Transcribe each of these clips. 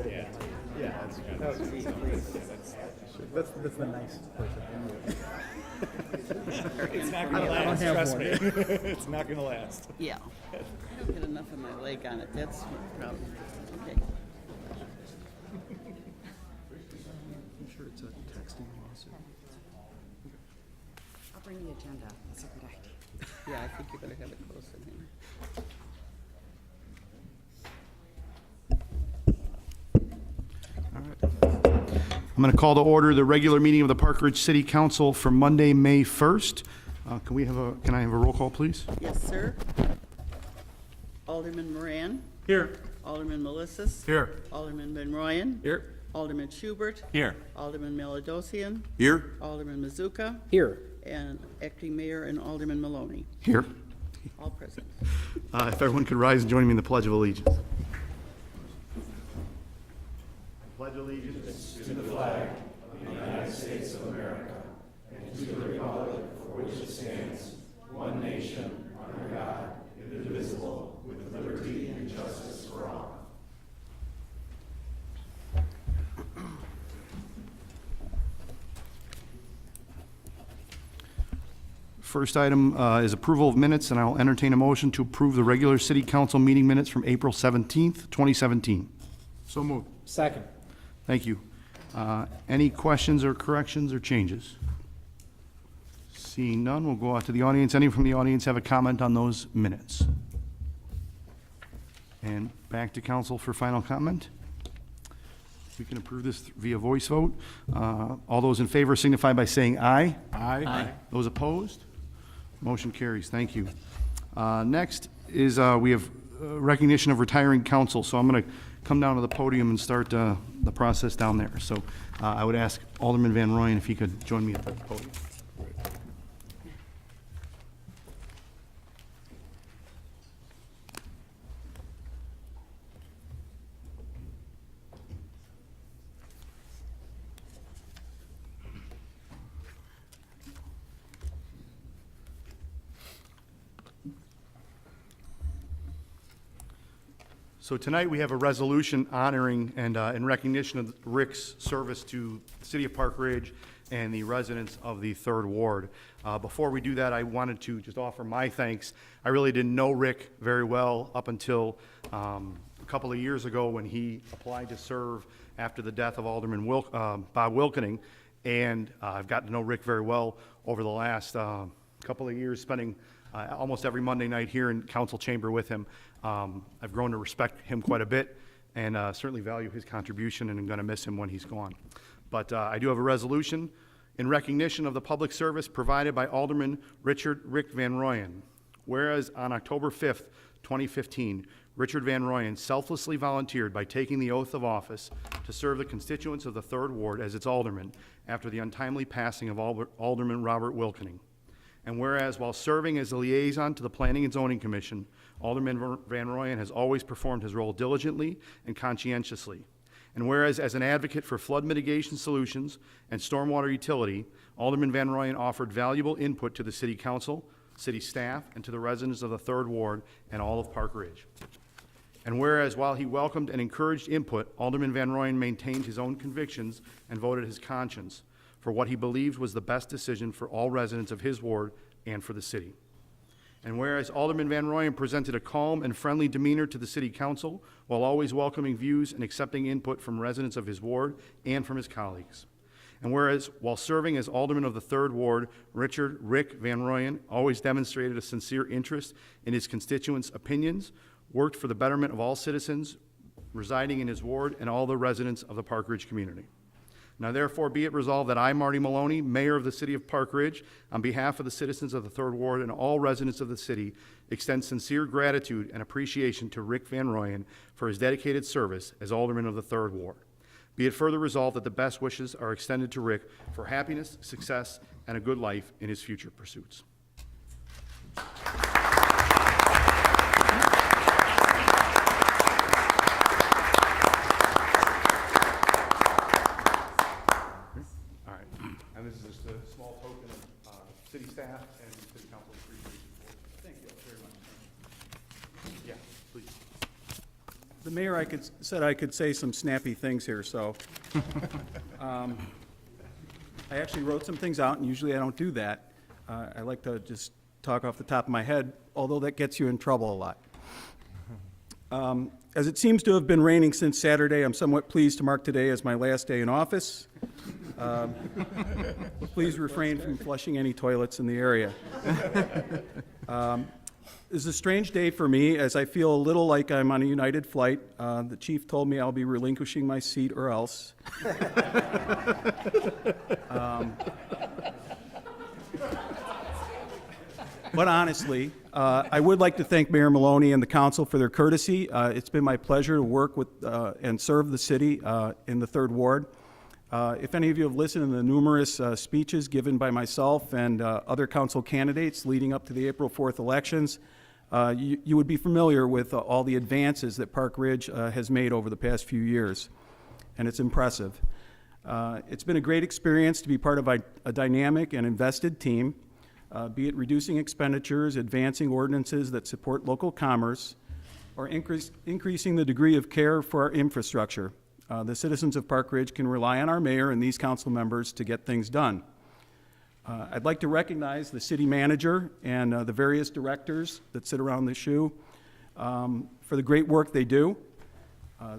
Yeah, yeah, that's good. Oh, geez, please. That's the nice person. It's not I gonna don't last, have trust one. me. It's not gonna last. Yeah. I don't get enough of my leg on it, that's the problem. Okay. I'm sure it's a texting lawsuit. I'll bring the agenda. That's a good idea. Yeah, I think you better have it close in here. I'm going to call to order the regular meeting of the Park Ridge City Council for Monday, May 1st. Can I have a roll call, please? Yes, sir. Alderman Moran. Here. Alderman Melissus. Here. Alderman Van Royen. Here. Alderman Schubert. Here. Alderman Maladosian. Here. Alderman Mazuka. Here. And Acting Mayor and Alderman Maloney. Here. All present. If everyone could rise and join me in the Pledge of Allegiance. Pledge allegiance to the flag of the United States of America and to the republic for which it stands, one nation, under God, indivisible, with liberty and justice for all. First item is approval of minutes, and I'll entertain a motion to approve the regular city council meeting minutes from April 17th, 2017. So moved. Second. Thank you. Any questions or corrections or changes? Seeing none, we'll go out to the audience. Any from the audience have a comment on those minutes? And back to council for final comment. We can approve this via voice vote. All those in favor signify by saying aye. Aye. Those opposed? Motion carries. Thank you. Next is we have recognition of retiring council. So I'm going to come down to the podium and start the process down there. So I would ask Alderman Van Royen if he could join me at the podium. So tonight we have a resolution honoring and in recognition of Rick's service to the city of Park Ridge and the residents of the 3rd Ward. Before we do that, I wanted to just offer my thanks. I really didn't know Rick very well up until a couple of years ago when he applied to serve after the death of Alderman Bob Wilkening. And I've gotten to know Rick very well over the last couple of years, spending almost every Monday night here in council chamber with him. I've grown to respect him quite a bit and certainly value his contribution, and I'm going to miss him when he's gone. But I do have a resolution in recognition of the public service provided by Alderman Rick Van Royen. Whereas on October 5th, 2015, Richard Van Royen selflessly volunteered by taking the oath of office to serve the constituents of the 3rd Ward as its alderman after the untimely passing of Alderman Robert Wilkening. And whereas while serving as a liaison to the Planning and Zoning Commission, Alderman Van Royen has always performed his role diligently and conscientiously. And whereas as an advocate for flood mitigation solutions and stormwater utility, Alderman Van Royen offered valuable input to the City Council, city staff, and to the residents of the 3rd Ward and all of Park Ridge. And whereas while he welcomed and encouraged input, Alderman Van Royen maintained his own convictions and voted his conscience for what he believed was the best decision for all residents of his ward and for the city. And whereas Alderman Van Royen presented a calm and friendly demeanor to the City Council while always welcoming views and accepting input from residents of his ward and from his colleagues. And whereas while serving as Alderman of the 3rd Ward, Rick Van Royen always demonstrated a sincere interest in his constituents' opinions, worked for the betterment of all citizens residing in his ward and all the residents of the Park Ridge community. Now therefore be it resolved that I, Marty Maloney, Mayor of the City of Park Ridge, on behalf of the citizens of the 3rd Ward and all residents of the city, extend sincere gratitude and appreciation to Rick Van Royen for his dedicated service as Alderman of the 3rd Ward. Be it further resolved that the best wishes are extended to Rick for happiness, success, and a good life in his future pursuits. And this is just a small token of city staff and city council appreciation for it. Thank you very much. Yeah, please. The Mayor, said I could say some snappy things here, so. I actually wrote some things out, and usually I don't do that. I like to just talk off the top of my head, although that gets you in trouble a lot. As it seems to have been raining since Saturday, I'm somewhat pleased to mark today as my last day in office. Please refrain from flushing any toilets in the area. This is a strange day for me, as I feel a little like I'm on a United flight. The chief told me I'll be relinquishing my seat or else. But honestly, I would like to thank Mayor Maloney and the council for their courtesy. It's been my pleasure to work with and serve the city in the Third Ward. If any of you have listened to the numerous speeches given by myself and other council candidates leading up to the April 4th elections, you would be familiar with all the advances that Park Ridge has made over the past few years, and it's impressive. It's been a great experience to be part of a dynamic and invested team, be it reducing expenditures, advancing ordinances that support local commerce, or increasing the degree of care for our infrastructure. The citizens of Park Ridge can rely on our mayor and these council members to get things done. I'd like to recognize the city manager and the various directors that sit around the shoe for the great work they do.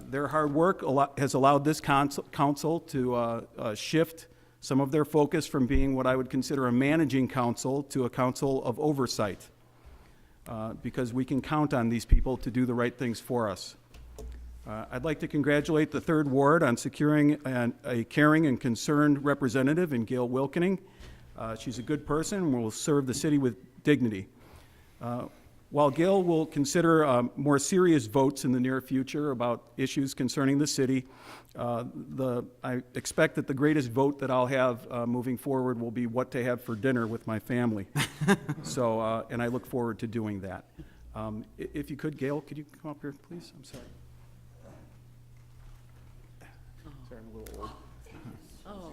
Their hard work has allowed this council to shift some of their focus from being what I would consider a managing council to a council of oversight, because we can count on these people to do the right things for us. I'd like to congratulate the Third Ward on securing a caring and concerned representative in Gail Wilkening. She's a good person and will serve the city with dignity. While Gail will consider more serious votes in the near future about issues concerning the city, I expect that the greatest vote that I'll have moving forward will be what to have for dinner with my family. So, and I look forward to doing that. If you could, Gail, could you come up here, please? I'm sorry. Sorry, I'm a little old. Oh.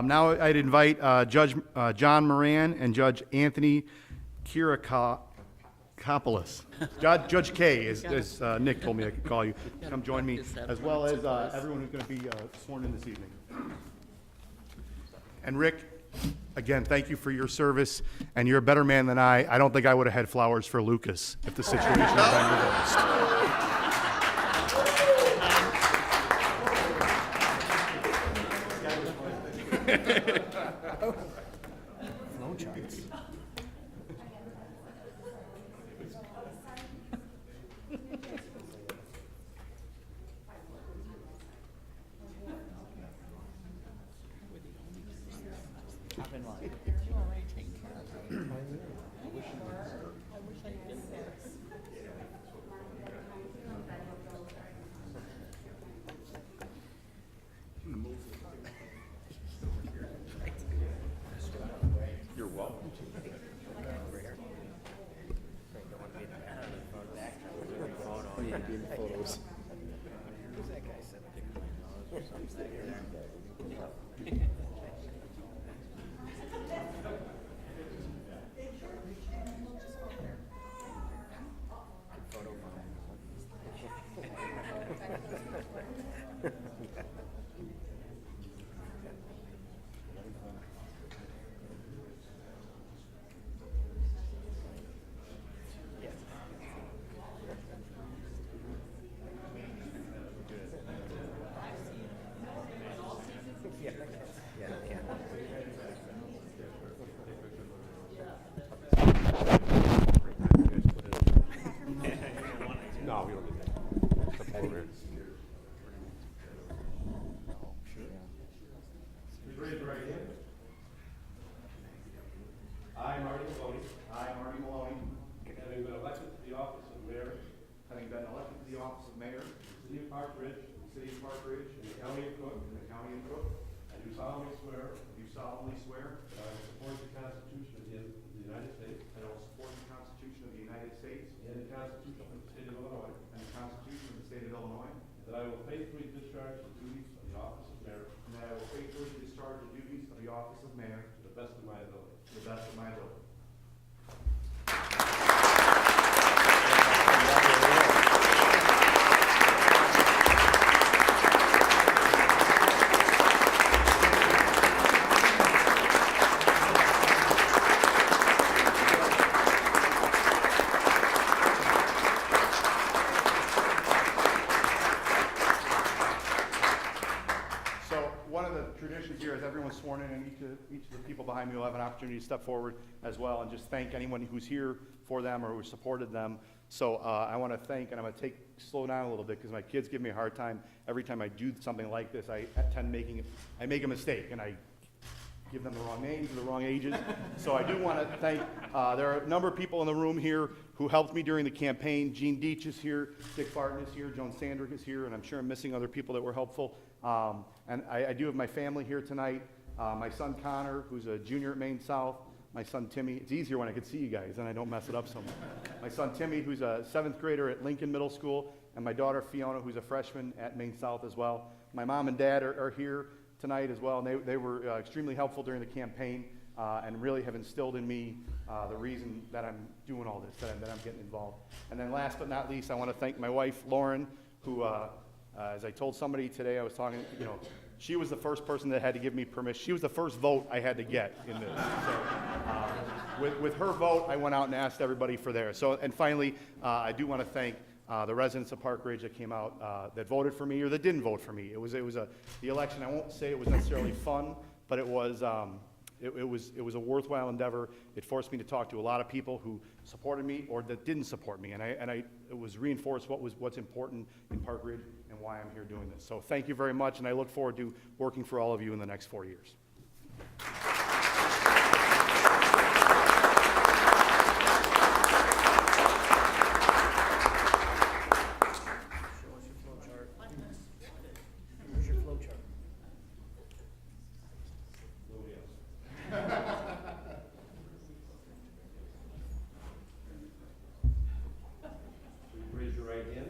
Now I'd invite Judge John Moran and Judge Anthony Kirakopoulos. Judge K, as Nick told me I could call you, come join me, as well as everyone who's going to be sworn in this evening. And Rick, again, thank you for your service, and you're a better man than I. I don't think I would have had flowers for Lucas if the situation had been reversed. Flow charts. No, we don't need that. Come over here. Raise your right hand. I, Marty Maloney. I, Marty Maloney. Having been elected to the office of mayor. Having been elected to the office of mayor in the city of Park Ridge, in the city of Park Ridge, in the county of Cook, in the county of Cook. I do solemnly swear. Do solemnly swear that I will support the Constitution of the United States. And I will support the Constitution of the United States. And Constitution of the State of Illinois, and the Constitution of the State of Illinois, and that I will faithfully discharge the duties of the office of mayor and that I will faithfully discharge the duties of the office of mayor to the best of my ability. to the best of my ability. So one of the traditions here is everyone's sworn in, and each of the people behind me will have an opportunity to step forward as well and just thank anyone who's here for them or who supported them. So I want to thank, and I'm going to slow down a little bit because my kids give me a hard time every time I do something like this. I make a mistake and I give them the wrong names or the wrong ages. So I do want to thank, there are a number of people in the room here who helped me during the campaign. Gene Deitch is here, Dick Barton is here, Joan Sandrick is here, and I'm sure I'm missing other people that were helpful. And I do have my family here tonight. My son Connor, who's a junior at Maine South. My son Timmy, it's easier when I can see you guys and I don't mess it up so much. My son Timmy, who's a 7th grader at Lincoln Middle School, and my daughter Fiona, who's a freshman at Maine South as well. My mom and dad are here tonight as well, and they were extremely helpful during the campaign and really have instilled in me the reason that I'm doing all this, that I'm getting involved. And then last but not least, I want to thank my wife, Lauren, who, as I told somebody today, I was talking, she was the first person that had to give me permission. She was the first vote I had to get in this. So, with her vote, I went out and asked everybody for theirs. So, and finally, I do want to thank the residents of Park Ridge that came out that voted for me or that didn't vote for me. The election. I won't say it was necessarily fun, but it was a worthwhile endeavor. It forced me to talk to a lot of people who supported me or that didn't support me, and it was reinforced what's important in Park Ridge and why I'm here doing this. So thank you very much, and I look forward to working for all of you in the next 4 years. Show us your flow chart. Where's your flow chart? Nobody else. Please raise your right hand.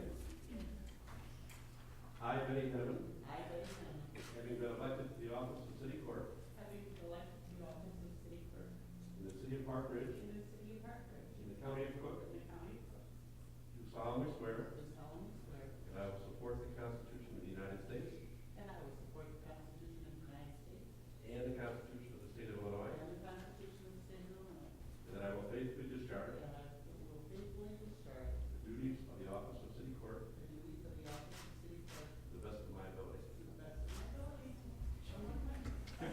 I, Benny Penman, having been elected to the office of city clerk in the city of Park Ridge, in the county of Cook, do solemnly swear that I will support the Constitution of the United States and the Constitution of the State of Illinois, and that I will faithfully discharge the duties of the office of city clerk to the best of my ability. I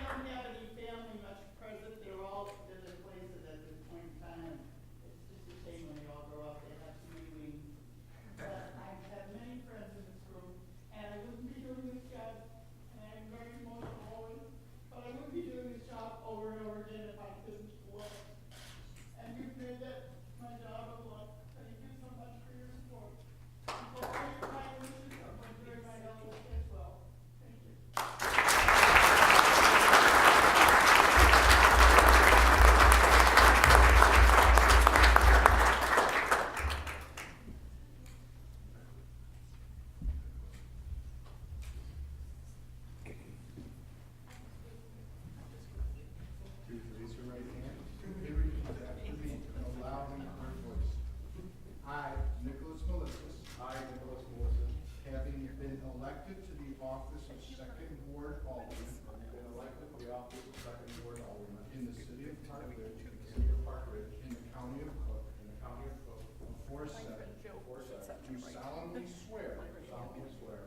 don't have any family much present. They're all at different places at this point in time. It's just a shame when they all grow up, they have too many wings. But I have many friends in this room, and I wouldn't be doing this job, and I'm very emotional always, but I wouldn't be doing this job over and over again if I couldn't work. And you've made that my job a lot. Thank you so much for your support. And for all your kind wishes, I'm going to do my help as well. Thank you. Please raise your right hand. Repeat after me in a loud and clear voice. I, Nicholas Melissus, having been elected to the office of Second Ward Alderman in the city of Park Ridge, in the county of Cook, aforesaid, do solemnly swear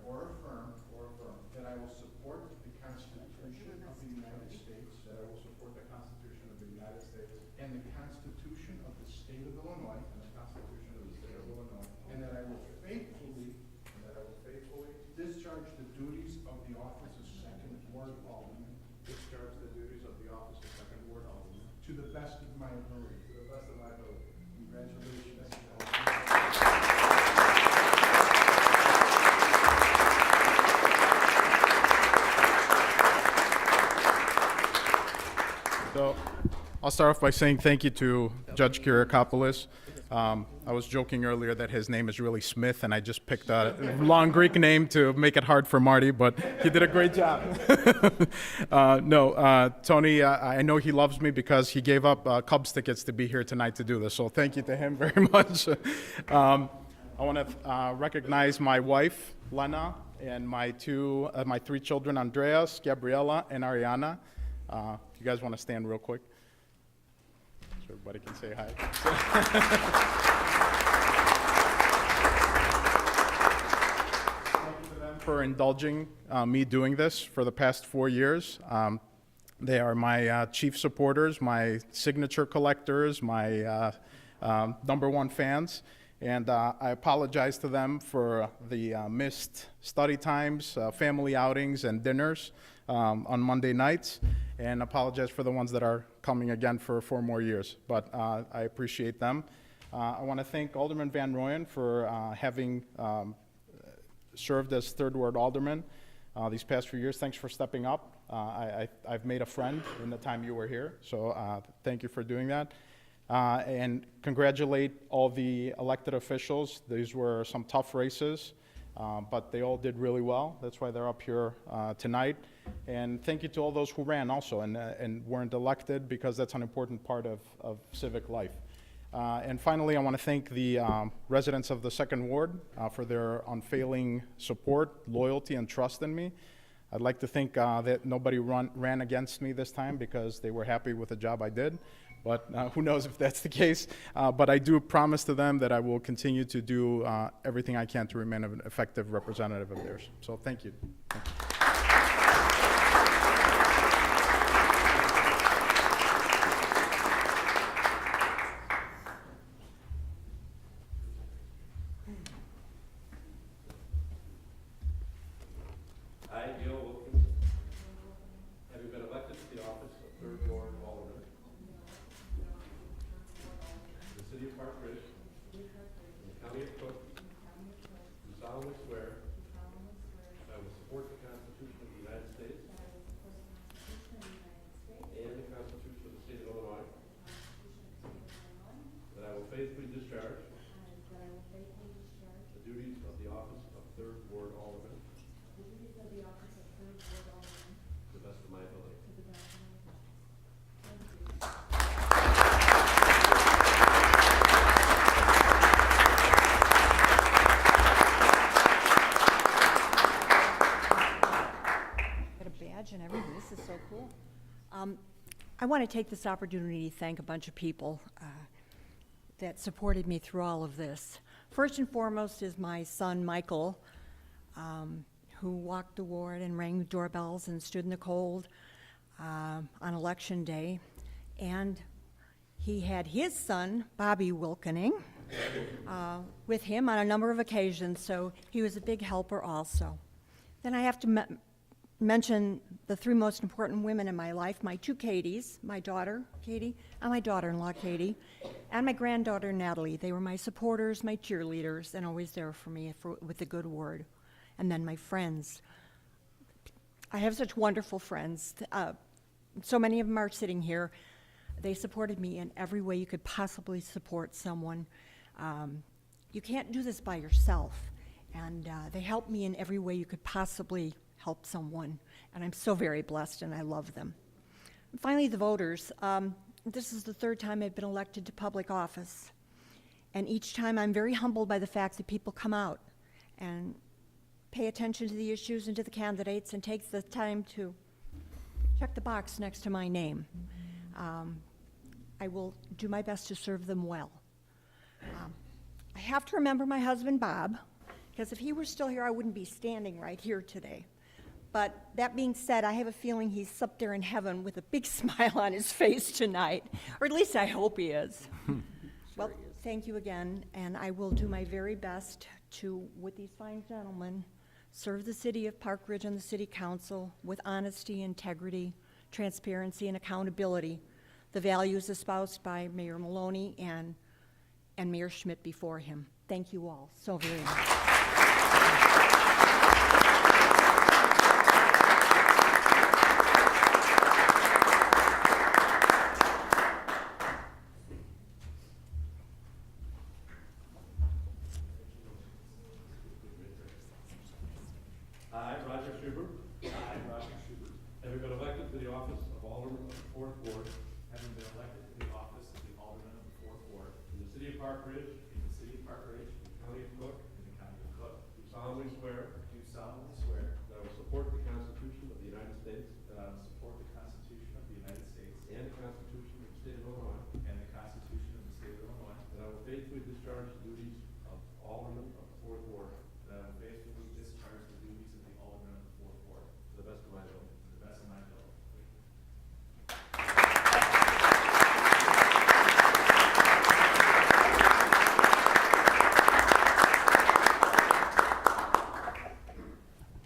or affirm that I will support the Constitution of the United States and the Constitution of the State of Illinois, and that I will faithfully discharge the duties of the office of Second Ward Alderman to the best of my ability. Congratulations. I'll start off by saying thank you to Judge Kyriakopoulos. I was joking earlier that his name is really Smith, and I just picked a long Greek name to make it hard for Marty, but he did a great job. Tony, I know he loves me because he gave up Cubs tickets to be here tonight to do this, so thank you to him very much. I want to recognize my wife, Lena, and my three children, Andreas, Gabriela, and Ariana. If you guys want to stand real quick, so everybody can say hi. Thank you to them for indulging me doing this for the past 4 years. They are my chief supporters, my signature collectors, my #1 fans. And I apologize to them for the missed study times, family outings, and dinners on Monday nights, and apologize for the ones that are coming again for 4 more years. But I appreciate them. I want to thank Alderman Van Rooyen for having served as Third Ward Alderman these past few years. Thanks for stepping up. I've made a friend in the time you were here, so thank you for doing that. And congratulate all the elected officials. These were some tough races, but they all did really well. That's why they're up here tonight. And thank you to all those who ran also and weren't elected, because that's an important part of civic life. And finally, I want to thank the residents of the Second Ward for their unfailing support, loyalty, and trust in me. I'd like to think that nobody ran against me this time because they were happy with the job I did. But who knows if that's the case. But I do promise to them that I will continue to do everything I can to remain an effective representative of theirs. So thank you. I, Gil Wilkins, having been elected to the office of Third Ward Alderman in the city of Park Ridge, in the county of Cook, do solemnly swear that I will support the Constitution of the United States and the Constitution of the state of Illinois, that I will faithfully discharge the duties of the office of Third Ward Alderman to the best of my ability. Got a badge and everything. This is so cool. I want to take this opportunity to thank a bunch of people that supported me through all of this. First and foremost is my son, Michael, who walked the ward and rang doorbells and stood in the cold on election day. And he had his son, Bobby Wilkening, with him on a number of occasions, so he was a big helper also. Then I have to mention the 3 most important women in my life, my 2 Katies, my daughter, Katie, and my daughter-in-law, Katie, and my granddaughter, Natalie. They were my supporters, my cheerleaders, and always there for me with a good word. And then my friends. I have such wonderful friends. So many of them are sitting here. They supported me in every way you could possibly support someone. You can't do this by yourself. And they helped me in every way you could possibly help someone. And I'm so very blessed, and I love them. And finally, the voters. This is the 3rd time I've been elected to public office. And each time I'm very humbled by the fact that people come out and pay attention to the issues and to the candidates and take the time to check the box next to my name. I will do my best to serve them well. I have to remember my husband, Bob, because if he were still here, I wouldn't be standing right here today. But that being said, I have a feeling he's up there in heaven with a big smile on his face tonight, or at least I hope he is. Well, thank you again, and I will do my very best to, with these fine gentlemen, serve the city of Park Ridge and the city council with honesty, integrity, transparency, and accountability, the values espoused by Mayor Maloney and Mayor Schmidt before him. Thank you all so very much. Schubert. I, Roger Schubert. Having been elected to the office of Alderman of the Fourth Ward. Having been elected to the office of the Alderman of the Fourth Ward. In the city of Park Ridge. In the city of Park Ridge. In the county of Cook. In the county of Cook. Do solemnly swear. Do solemnly swear. That I will support the Constitution of the United States. That I will support the Constitution of the United States. And the Constitution of the State of Illinois. And the Constitution of the State of Illinois. That I will faithfully discharge the duties of Alderman of the Fourth Ward. That I will faithfully discharge the duties of the Alderman of the Fourth Ward. To the best of my ability. To the best of my ability.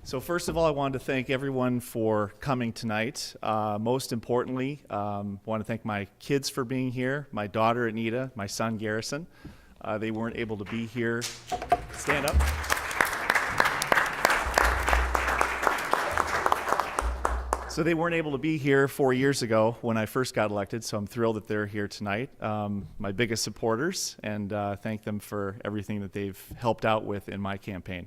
So first of all, I wanted to thank everyone for coming tonight. Most importantly, want to thank my kids for being here, my daughter Anita, my son Garrison. They weren't able to be here. Stand up. So they weren't able to be here 4 years ago when I first got elected, so I'm thrilled that they're here tonight. My biggest supporters, and thank them for everything that they've helped out with in my campaign.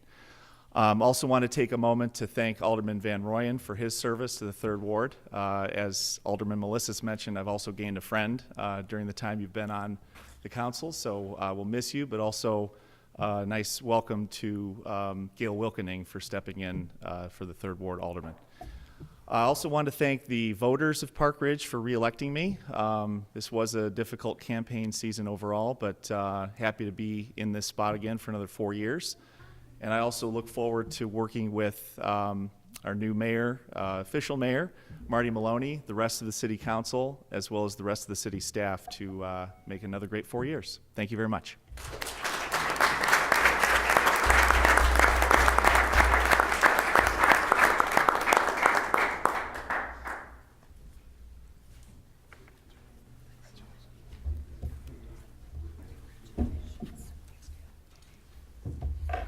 Also want to take a moment to thank Alderman Van Royen for his service to the Third Ward. As Alderman Melissa's mentioned, I've also gained a friend during the time you've been on the council, so we'll miss you, but also a nice welcome to Gail Wilkening for stepping in for the Third Ward Alderman. I also want to thank the voters of Park Ridge for re-electing me. This was a difficult campaign season overall, but happy to be in this spot again for another 4 years. And I also look forward to working with our new mayor, official mayor, Marty Maloney, the rest of the city council, as well as the rest of the city staff to make another great 4 years. Thank you very much.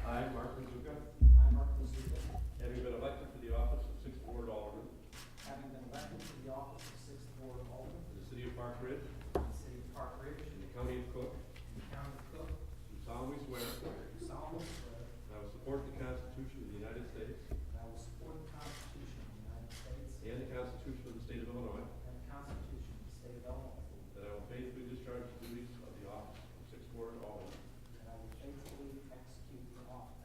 I, Mark Mazuka. I, Mark Mazuka. Having been elected to the office of Sixth Ward Alderman. Having been elected to the office of Sixth Ward Alderman. In the city of Park Ridge. In the city of Park Ridge. In the county of Cook. In the county of Cook. Do solemnly swear. Do solemnly swear. That I will support the Constitution of the United States. That I will support the Constitution of the United States. And the Constitution of the State of Illinois. And the Constitution of the State of Illinois. That I will faithfully discharge the duties of the office of Sixth Ward Alderman. That I will faithfully execute the office.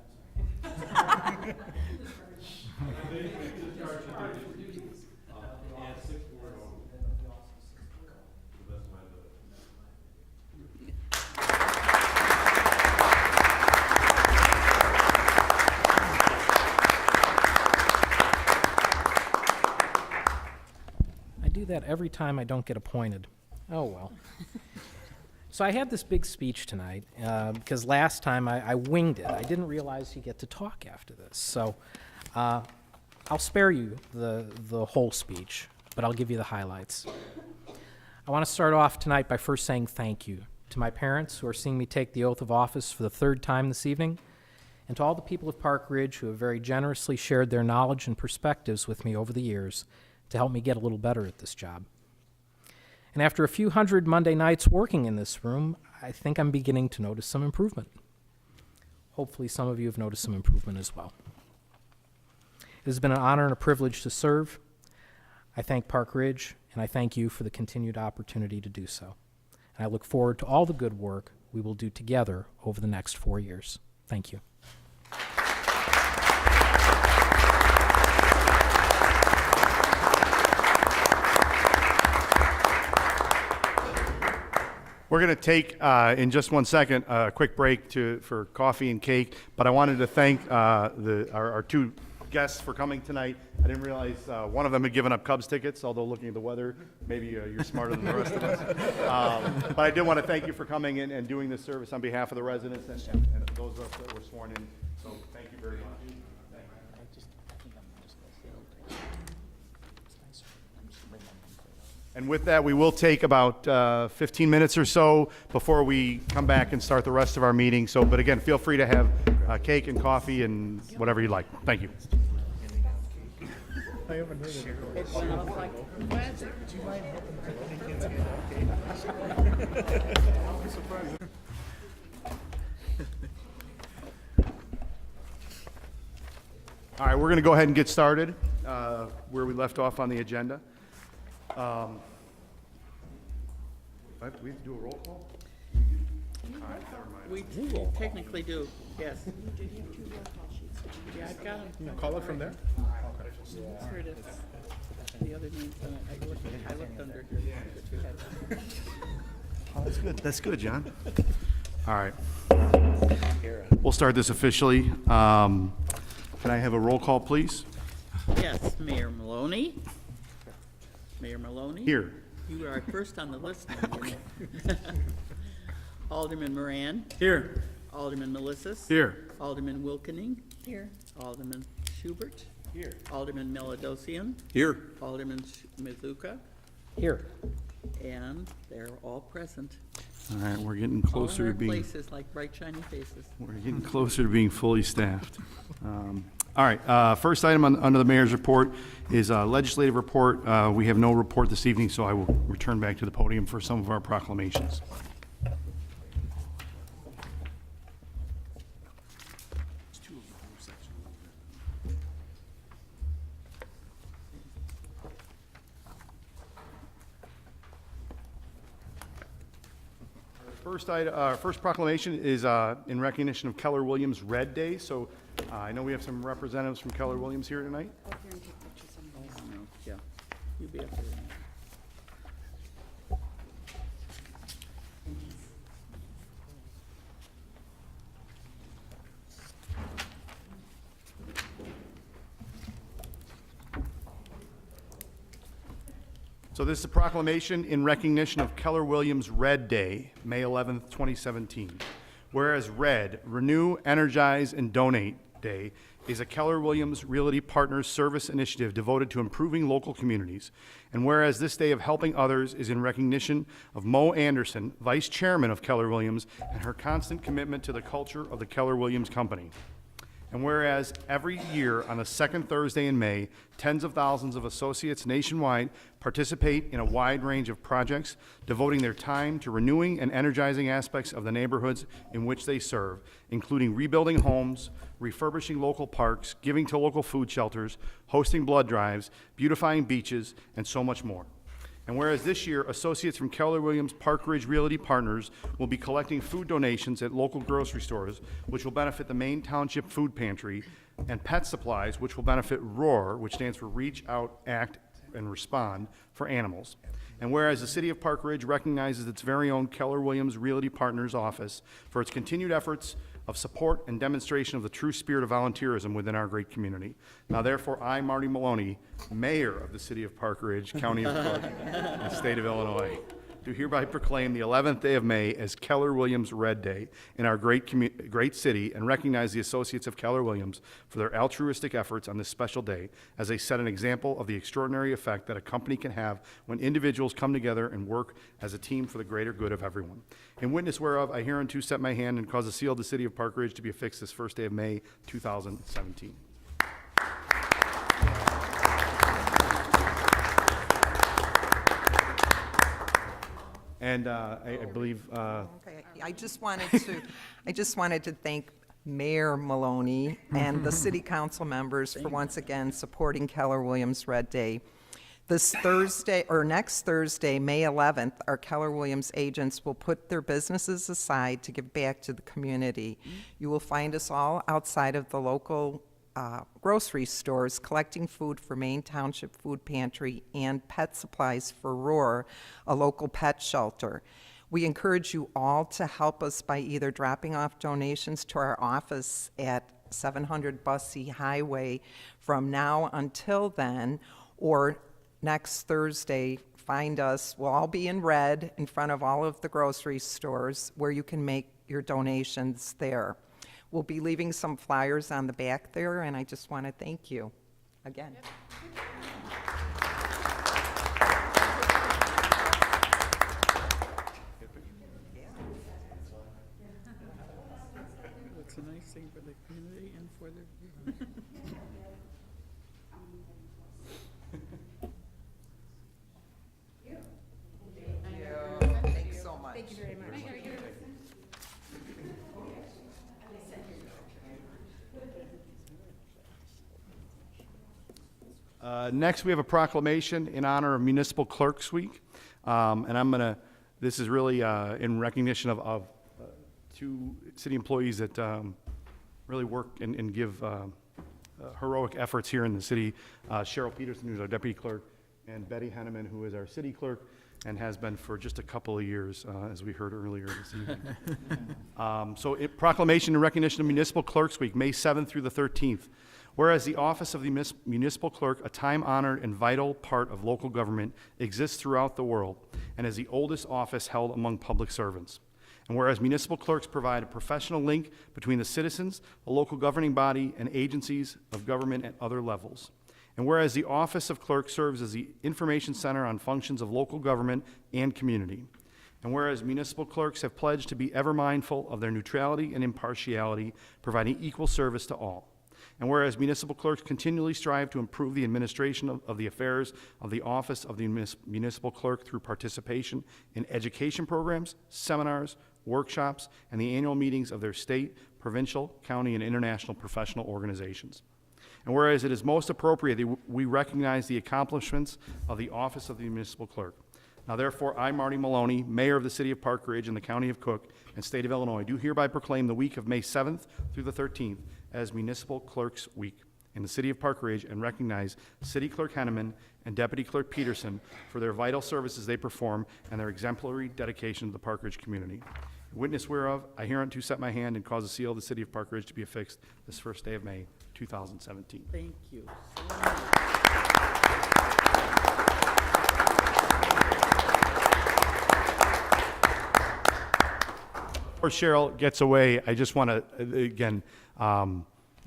Faithfully discharge the duties of the office of Sixth Ward Alderman. To the best of my ability. I do that every time I don't get appointed. Oh, well. So I had this big speech tonight because last time I winged it. I didn't realize you get to talk after this. So I'll spare you the whole speech, but I'll give you the highlights. I want to start off tonight by first saying thank you to my parents who are seeing me take the oath of office for the third time this evening, and to all the people of Park Ridge who have very generously shared their knowledge and perspectives with me over the years to help me get a little better at this job. And after a few hundred Monday nights working in this room, I think I'm beginning to notice some improvement. Hopefully some of you have noticed some improvement as well. It has been an honor and a privilege to serve. I thank Park Ridge, and I thank you for the continued opportunity to do so. And I look forward to all the good work we will do together over the next 4 years. Thank you. We're going to take, in just 1 second, a quick break for coffee and cake, but I wanted to thank our two guests for coming tonight. I didn't realize one of them had given up Cubs tickets, although looking at the weather, maybe you're smarter than the rest of us. But I did want to thank you for coming in and doing this service on behalf of the residents and those of us that were sworn in. So thank you very much. And with that, we will take about 15 minutes or so before we come back and start the rest of our meeting. So, but again, feel free to have cake and coffee and whatever you like. Thank you. I haven't heard it. It sounds like magic. Do you mind helping me get I'm surprised. All right, we're going to go ahead and get started where we left off on the agenda. Do we have to do a roll call? We technically do, yes. Yeah, I've got them. Call it from there? Here it is. The other names, I looked under here. but you had- Oh, that's good. That's good, John. All right. We'll start this officially. Can I have a roll call, please? Yes, Mayor Maloney. Mayor Maloney? Here. You are first on the list now, you know. Alderman Moran. Here. Alderman Melissus. Here. Alderman Wilkening. Here. Alderman Schubert. Here. Alderman Meladosian. Here. Alderman Mizuka. Here. And they're all present. All right, we're getting All in closer their to being, places like bright shiny faces. we're getting closer to being fully staffed. All right, first item under the mayor's report is legislative report. We have no report this evening, so I will return back to the podium for some of our proclamations. First proclamation is in recognition of Keller Williams Red Day. So I know we have some representatives from Keller Williams here tonight. No, yeah, you'll be up there. So this is a proclamation in recognition of Keller Williams Red Day, May 11th, 2017. Whereas RED, Renew, Energize, and Donate Day, is a Keller Williams Realty Partners service initiative devoted to improving local communities. And whereas this day of helping others is in recognition of Mo Anderson, Vice Chairman of Keller Williams, and her constant commitment to the culture of the Keller Williams Company. And whereas every year on the second Thursday in May, tens of thousands of associates nationwide participate in a wide range of projects, devoting their time to renewing and energizing aspects of the neighborhoods in which they serve, including rebuilding homes, refurbishing local parks, giving to local food shelters, hosting blood drives, beautifying beaches, and so much more. And whereas this year, associates from Keller Williams Park Ridge Realty Partners will be collecting food donations at local grocery stores, which will benefit the Maine Township Food Pantry, and pet supplies, which will benefit ROAR, which stands for Reach Out, Act, and Respond for Animals. And whereas the City of Park Ridge recognizes its very own Keller Williams Realty Partners office for its continued efforts of support and demonstration of the true spirit of volunteerism within our great community. Now therefore, I, Marty Maloney, Mayor of the City of Park Ridge, County of Cook, and State of Illinois, do hereby proclaim the 11th day of May as Keller Williams Red Day in our great city, and recognize the associates of Keller Williams for their altruistic efforts on this special day, as they set an example of the extraordinary effect that a company can have when individuals come together and work as a team for the greater good of everyone. In witness whereof, I hereunto set my hand and cause the seal of the City of Park Ridge to be affixed this first day of May 2017. And I believe Okay, I just wanted to thank Mayor Maloney and the city council members for once again supporting Keller Williams Red Day. This Thursday, or next Thursday, May 11th, our Keller Williams agents will put their businesses aside to give back to the community. You will find us all outside of the local grocery stores collecting food for Maine Township Food Pantry and pet supplies for Roar, a local pet shelter. We encourage you all to help us by either dropping off donations to our office at 700 Bussey Highway from now until then, or next Thursday, find us. We'll all be in red in front of all of the grocery stores where you can make your donations there. We'll be leaving some flyers on the back there, and I just want to thank you again. It's a nice thing for the community and for the. Thanks so much. Thank you very much. Next, we have a proclamation in honor of Municipal Clerks Week. This is really in recognition of two city employees that really work and give heroic efforts here in the city. Cheryl Peterson, who's our deputy clerk, and Betty Henneman, who is our city clerk and has been for just a couple of years, as we heard earlier this evening. Proclamation in recognition of Municipal Clerks Week, May 7th through the 13th. Whereas the office of the municipal clerk, a time-honored and vital part of local government, exists throughout the world and is the oldest office held among public servants. And whereas municipal clerks provide a professional link between the citizens, the local governing body, and agencies of government at other levels. And whereas the office of clerk serves as the information center on functions of local government and community. And whereas municipal clerks have pledged to be ever mindful of their neutrality and impartiality, providing equal service to all. And whereas municipal clerks continually strive to improve the administration of the affairs of the office of the municipal clerk through participation in education programs, seminars, workshops, and the annual meetings of their state, provincial, county, and international professional organizations. And whereas it is most appropriate that we recognize the accomplishments of the office of the municipal clerk. Now therefore, I, Marty Maloney, Mayor of the City of Park Ridge and the County of Cook and State of Illinois, do hereby proclaim the week of May 7th through the 13th as Municipal Clerks Week in the City of Park Ridge and recognize City Clerk Henneman and Deputy Clerk Peterson for their vital services they perform and their exemplary dedication to the Park Ridge community. In witness whereof, I hereunto set my hand and cause the seal of the City of Park Ridge to be affixed this first day of May, 2017. Thank you. Before Cheryl gets away, I just want to, again,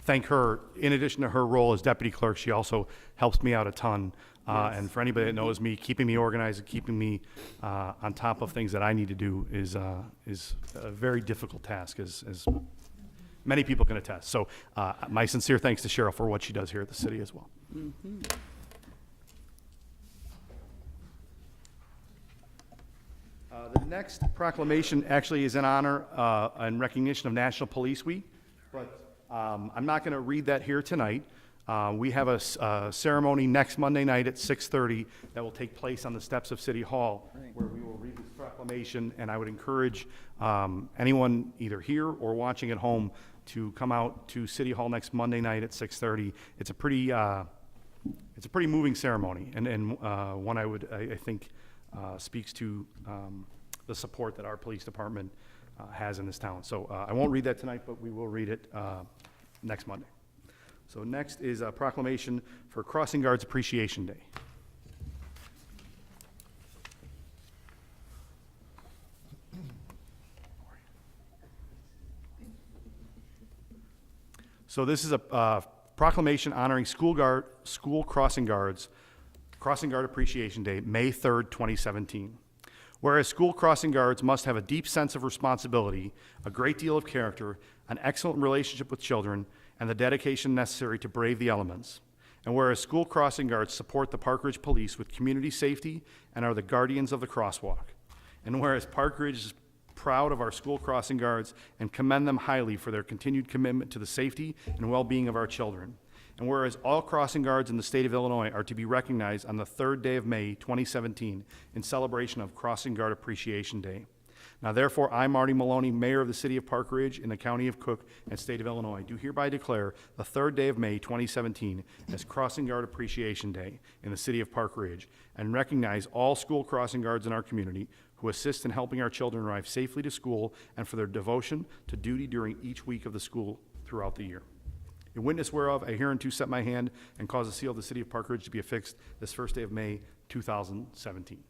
thank her. In addition to her role as deputy clerk, she also helps me out a ton. And for anybody that knows me, keeping me organized and keeping me on top of things that I need to do is a very difficult task, as many people can attest. So my sincere thanks to Cheryl for what she does here at the city as well. The next proclamation actually is in honor and recognition of National Police Week, but I'm not going to read that here tonight. We have a ceremony next Monday night at 6:30 that will take place on the steps of City Hall, where we will read this proclamation, and I would encourage anyone either here or watching at home to come out to City Hall next Monday night at 6:30. It's a pretty moving ceremony, and one I think speaks to the support that our police department has in this town. So I won't read that tonight, but we will read it next Monday. So next is a proclamation for Crossing Guards Appreciation Day. So this is a proclamation honoring school crossing guards, Crossing Guard Appreciation Day, May 3rd, 2017. Whereas school crossing guards must have a deep sense of responsibility, a great deal of character, an excellent relationship with children, and the dedication necessary to brave the elements. And whereas school crossing guards support the Park Ridge Police with community safety and are the guardians of the crosswalk. And whereas Park Ridge is proud of our school crossing guards and commend them highly for their continued commitment to the safety and well-being of our children. And whereas all crossing guards in the state of Illinois are to be recognized on the 3rd day of May, 2017, in celebration of Crossing Guard Appreciation Day. Now therefore, I, Marty Maloney, Mayor of the City of Park Ridge in the County of Cook and State of Illinois, do hereby declare the 3rd day of May, 2017, as Crossing Guard Appreciation Day in the City of Park Ridge, and recognize all school crossing guards in our community who assist in helping our children arrive safely to school and for their devotion to duty during each week of the school throughout the year. In witness whereof, I hereunto set my hand and cause the seal of the City of Park Ridge to be affixed this first day of May, 2017.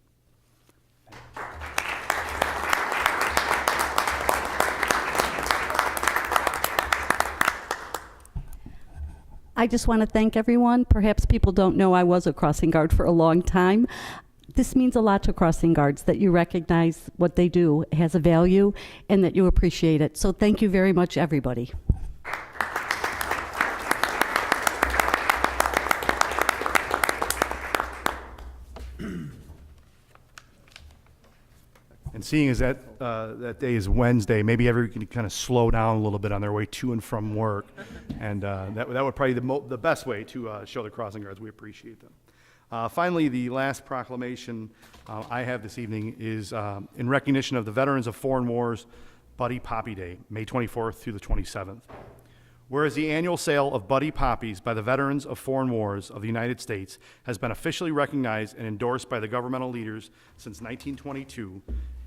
I just want to thank everyone. Perhaps people don't know I was a crossing guard for a long time. This means a lot to crossing guards, that you recognize what they do has a value and that you appreciate it. So thank you very much, everybody. And seeing as that day is Wednesday, maybe everyone can kind of slow down a little bit on their way to and from work. And that would probably be the best way to show the crossing guards. We appreciate them. Finally, the last proclamation I have this evening is in recognition of the Veterans of Foreign Wars Buddy Poppy Day, May 24th through the 27th. Whereas the annual sale of Buddy Poppies by the Veterans of Foreign Wars of the United States has been officially recognized and endorsed by the governmental leaders since 1922,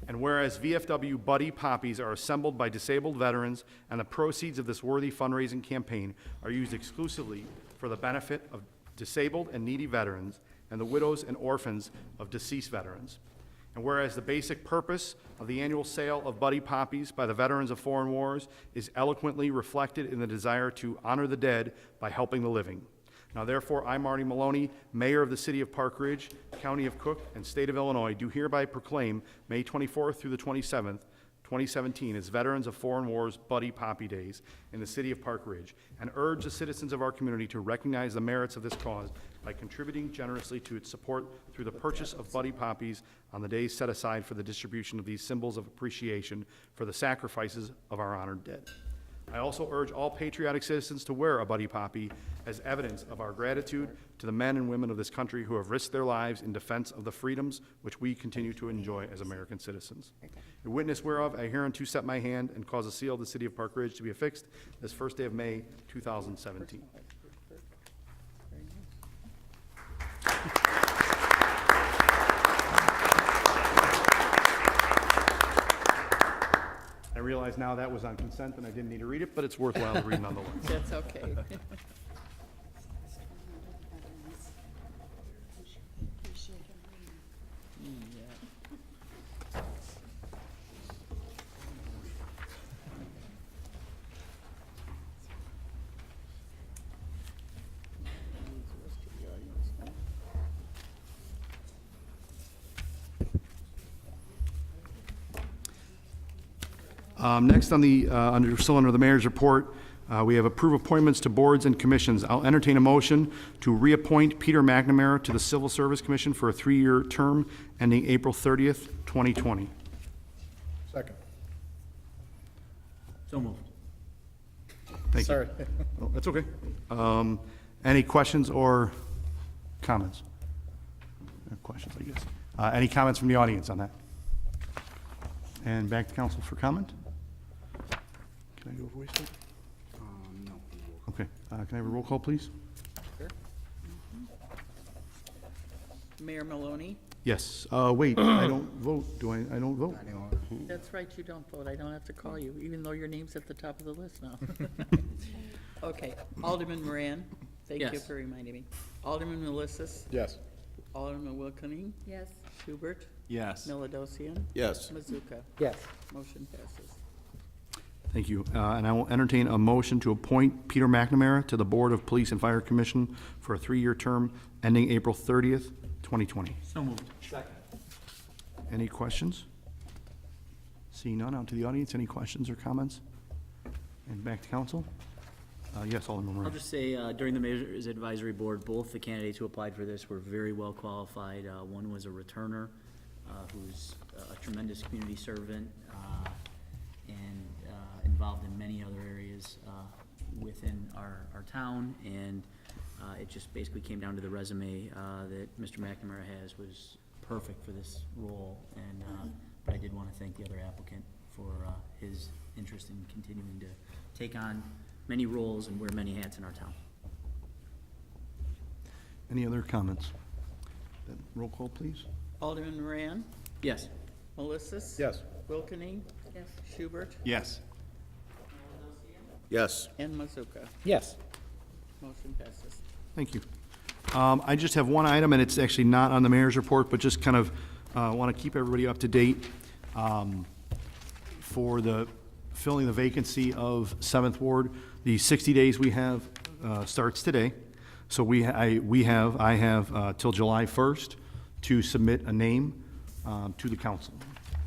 and whereas VFW Buddy Poppies are assembled by disabled veterans and the proceeds of this worthy fundraising campaign are used exclusively for the benefit of disabled and needy veterans and the widows and orphans of deceased veterans. And whereas the basic purpose of the annual sale of Buddy Poppies by the Veterans of Foreign Wars is eloquently reflected in the desire to honor the dead by helping the living. Now therefore, I, Marty Maloney, Mayor of the City of Park Ridge, County of Cook, and State of Illinois, do hereby proclaim May 24th through the 27th, 2017 as Veterans of Foreign Wars Buddy Poppy Days in the City of Park Ridge, and urge the citizens of our community to recognize the merits of this cause by contributing generously to its support through the purchase of Buddy Poppies on the days set aside for the distribution of these symbols of appreciation for the sacrifices of our honored dead. I also urge all patriotic citizens to wear a Buddy Poppy as evidence of our gratitude to the men and women of this country who have risked their lives in defense of the freedoms which we continue to enjoy as American citizens. In witness whereof, I hereunto set my hand and cause a seal of the City of Park Ridge to be affixed this first day of May, 2017. I realize now that was on consent and I didn't need to read it, but it's worthwhile to read nonetheless. That's okay. Next on the, still under the mayor's report, we have approve appointments to boards and commissions. I'll entertain a motion to reappoint Peter McNamara to the Civil Service Commission for a 3-year term ending April 30th, 2020. Second. So moved. Thank you. Sorry. Oh, that's okay. Any questions or comments? Questions, I guess. Any comments from the audience on that? And back to council for comment? Can I do a voice vote? No. Okay. Can I have a roll call, please? Mayor Maloney? Yes. Wait, I don't vote. I don't vote. That's right, you don't vote. I don't have to call you, even though your name's at the top of the list now. Okay, Alderman Moran, thank you Yes. for reminding me. Alderman Melissus? Yes. Alderman Wilkening? Yes. Schubert? Yes. Milladosian? Yes. Mazuka? Yes. Motion passes. Thank you. And I will entertain a motion to appoint Peter McNamara to the Board of Police and Fire Commission for a 3-year term ending April 30th, 2020. So moved. Any questions? Seeing none, out to the audience. Any questions or comments? And back to council. Yes, Alderman I'll Moran. just say, during the Mayor's Advisory Board, both the candidates who applied for this were very well qualified. One was a returner, who's a tremendous community servant, and involved in many other areas within our town, and it just basically came down to the resume that Mr. McNamara has was perfect for this role, and but I did want to thank the other applicant for his interest in continuing to take on many roles and wear many hats in our town. Any other comments? Then roll call, please. Alderman Moran? Yes. Melissus? Yes. Wilkening? Yes. Schubert? Yes. Yes. And Mazuka? Yes. Motion passes. Thank you. I just have one item, and it's actually not on the mayor's report, but just kind of want to keep everybody up to date for the filling the vacancy of 7th Ward. The 60 days we have starts today. So I have till July 1st to submit a name to the council.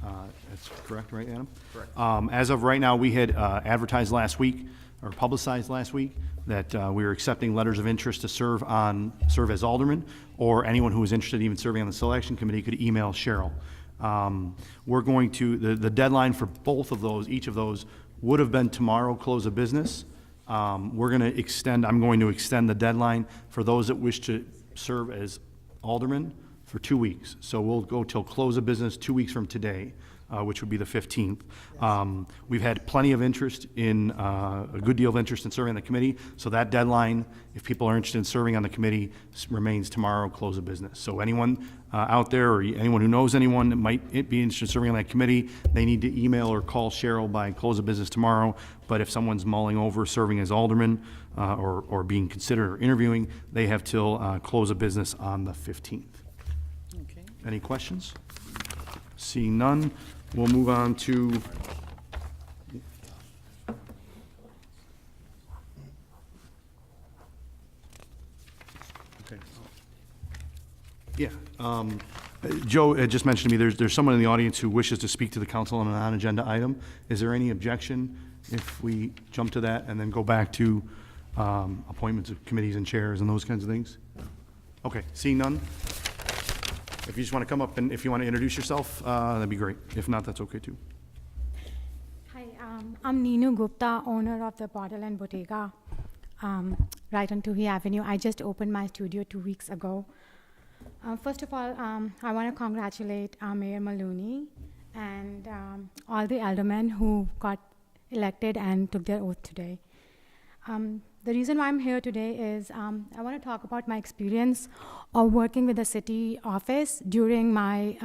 That's correct, right, Adam? Correct. As of right now, we had advertised last week, or publicized last week, that we were accepting letters of interest to serve as alderman, or anyone who was interested in even serving on the selection committee could email Cheryl. We're going to, the deadline for both of those, each of those, would have been tomorrow, close of business. We're going to extend, I'm going to extend the deadline for those that wish to serve as aldermen for 2 weeks. So we'll go till close of business 2 weeks from today, which would be the 15th. We've had plenty of interest in, a good deal of interest in serving on the committee. So that deadline, if people are interested in serving on the committee, remains tomorrow, close of business. So anyone out there or anyone who knows anyone that might be interested in serving on that committee, they need to email or call Cheryl by close of business tomorrow. But if someone's mulling over serving as alderman or being considered or interviewing, they have till close of business on the 15th. Okay. Any questions? Seeing none, we'll move on to okay. Yeah. Joe had just mentioned to me there's someone in the audience who wishes to speak to the council on a non-agenda item. Is there any objection if we jump to that and then go back to appointments of committees and chairs and those kinds of things? Okay, seeing none. If you just want to come up and if you want to introduce yourself, that'd be great. If not, that's okay too. Hi, I'm Neenu Gupta, owner of the Bottle and Bottega, right on Tuhi Avenue. I just opened my studio 2 weeks ago. First of all, I want to congratulate Mayor Maloney and all the aldermen who got elected and took their oath today. The reason why I'm here today is I want to talk about my experience of working with the city office during my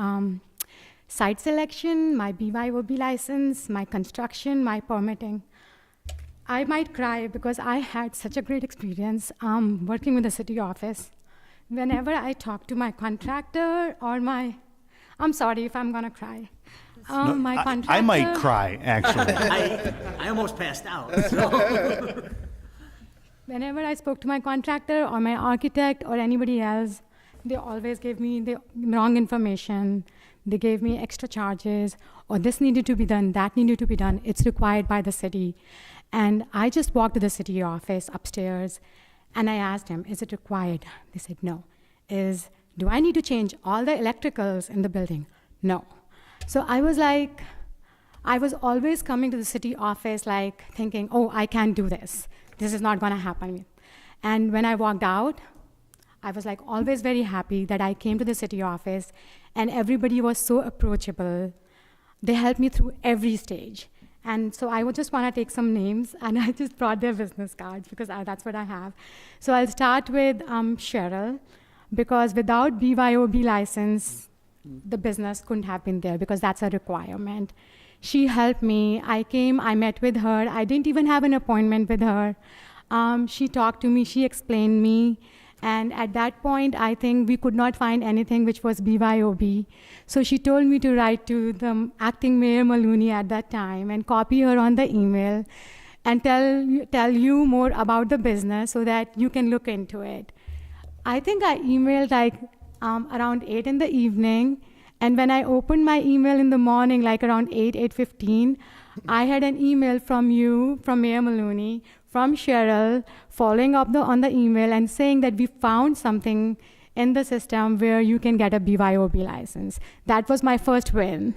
site selection, my BYOB license, my construction, my permitting. I might cry because I had such a great experience working with the city office. Whenever I talk to my contractor or my, I'm sorry if I'm gonna cry. My contractor. I might cry, actually. I almost passed out, so. Whenever I spoke to my contractor or my architect or anybody else, they always gave me the wrong information. They gave me extra charges, or this needed to be done, that needed to be done. It's required by the city. And I just walked to the city office upstairs, and I asked them, is it required? They said, no. Do I need to change all the electricals in the building? No. So I was like, I was always coming to the city office like thinking, oh, I can't do this. This is not gonna happen. And when I walked out, I was like always very happy that I came to the city office and everybody was so approachable. They helped me through every stage. And so I would just wanna take some names, and I just brought their business cards because that's what I have. So I'll start with Cheryl, because without BYOB license, the business couldn't have been there because that's a requirement. She helped me. I came, I met with her. I didn't even have an appointment with her. She talked to me, she explained me. And at that point, I think we could not find anything which was BYOB. So she told me to write to the acting Mayor Maloney at that time and copy her on the email and tell you more about the business so that you can look into it. I think I emailed like around 8 in the evening. And when I opened my email in the morning, like around 8:15, I had an email from you, from Mayor Maloney, from Cheryl, following up on the email and saying that we found something in the system where you can get a BYOB license. That was my first win.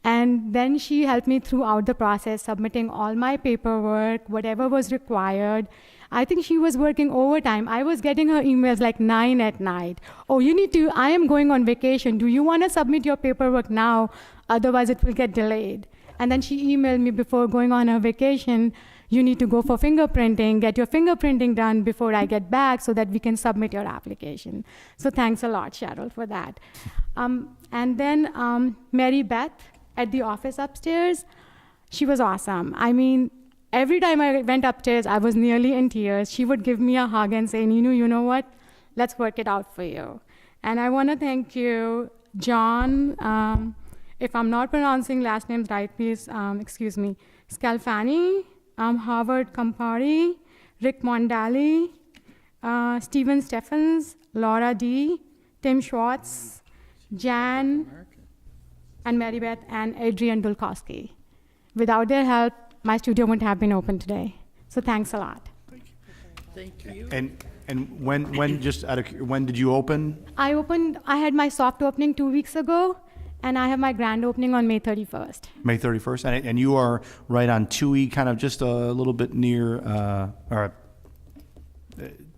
And then she helped me throughout the process, submitting all my paperwork, whatever was required. I think she was working overtime. I was getting her emails like 9 at night. Oh, I am going on vacation. Do you want to submit your paperwork now? Otherwise it will get delayed. And then she emailed me before going on her vacation, you need to go for fingerprinting, get your fingerprinting done before I get back so that we can submit your application. So thanks a lot, Cheryl, for that. And then Mary Beth at the office upstairs, she was awesome. I mean, every time I went upstairs, I was nearly in tears. She would give me a hug and say, Neenu, you know what? Let's work it out for you. And I want to thank you, John. If I'm not pronouncing last names right, please excuse me. Scalfani, Howard Campari, Rick Mondali, Stephen Steffens, Laura D., Tim Schwartz, Jan, and Mary Beth, and Adrian Dulkowski. Without their help, my studio wouldn't have been open today. So thanks a lot. Thank you. And when did you open? I had my soft opening 2 weeks ago, and I have my grand opening on May 31st. May 31st, and you are right on 2E, kind of just a little bit near, or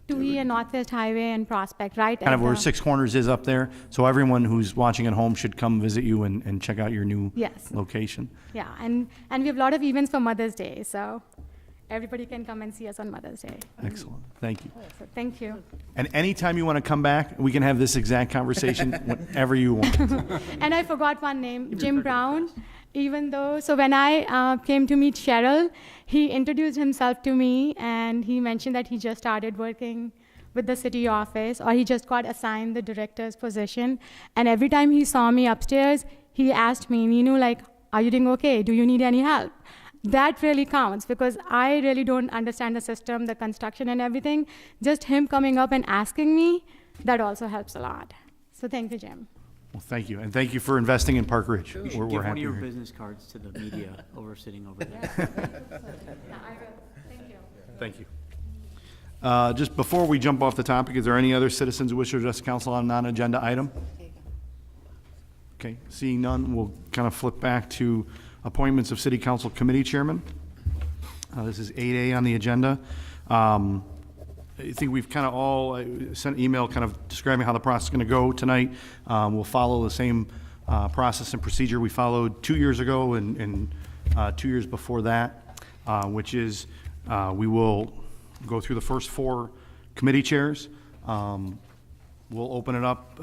2E and Northwest Highway and Prospect, right? kind at of where the- Six Corners is up there. So everyone who's watching at home should come visit you and check out your new Yes. location. Yeah, and we have a lot of events for Mother's Day, so everybody can come and see us on Mother's Day. Excellent, thank you. So thank you. And anytime you want to come back, we can have this exact conversation whenever you want. And I forgot one name, Jim Brown. Even though, so when I came to meet Cheryl, he introduced himself to me and he mentioned that he just started working with the city office, or he just got assigned the director's position. And every time he saw me upstairs, he asked me, Ninu, like, are you doing okay? Do you need any help? That really counts because I really don't understand the system, the construction and everything. Just him coming up and asking me, that also helps a lot. So thank you, Jim. Well, thank you, and thank you for investing in Park Ridge. You should We're give one of happy your you're here. business cards to the media sitting over there. Yeah, I will. Thank you. Thank you. Just before we jump off the topic, is there any other citizens who wish to address the council on a non-agenda item? Okay, seeing none, we'll kind of flip back to appointments of city council committee chairman. This is 8A on the agenda. I think we've kind of all sent an email kind of describing how the process is going to go tonight. We'll follow the same process and procedure we followed 2 years ago and 2 years before that, which is we will go through the first 4 committee chairs. We'll open it up.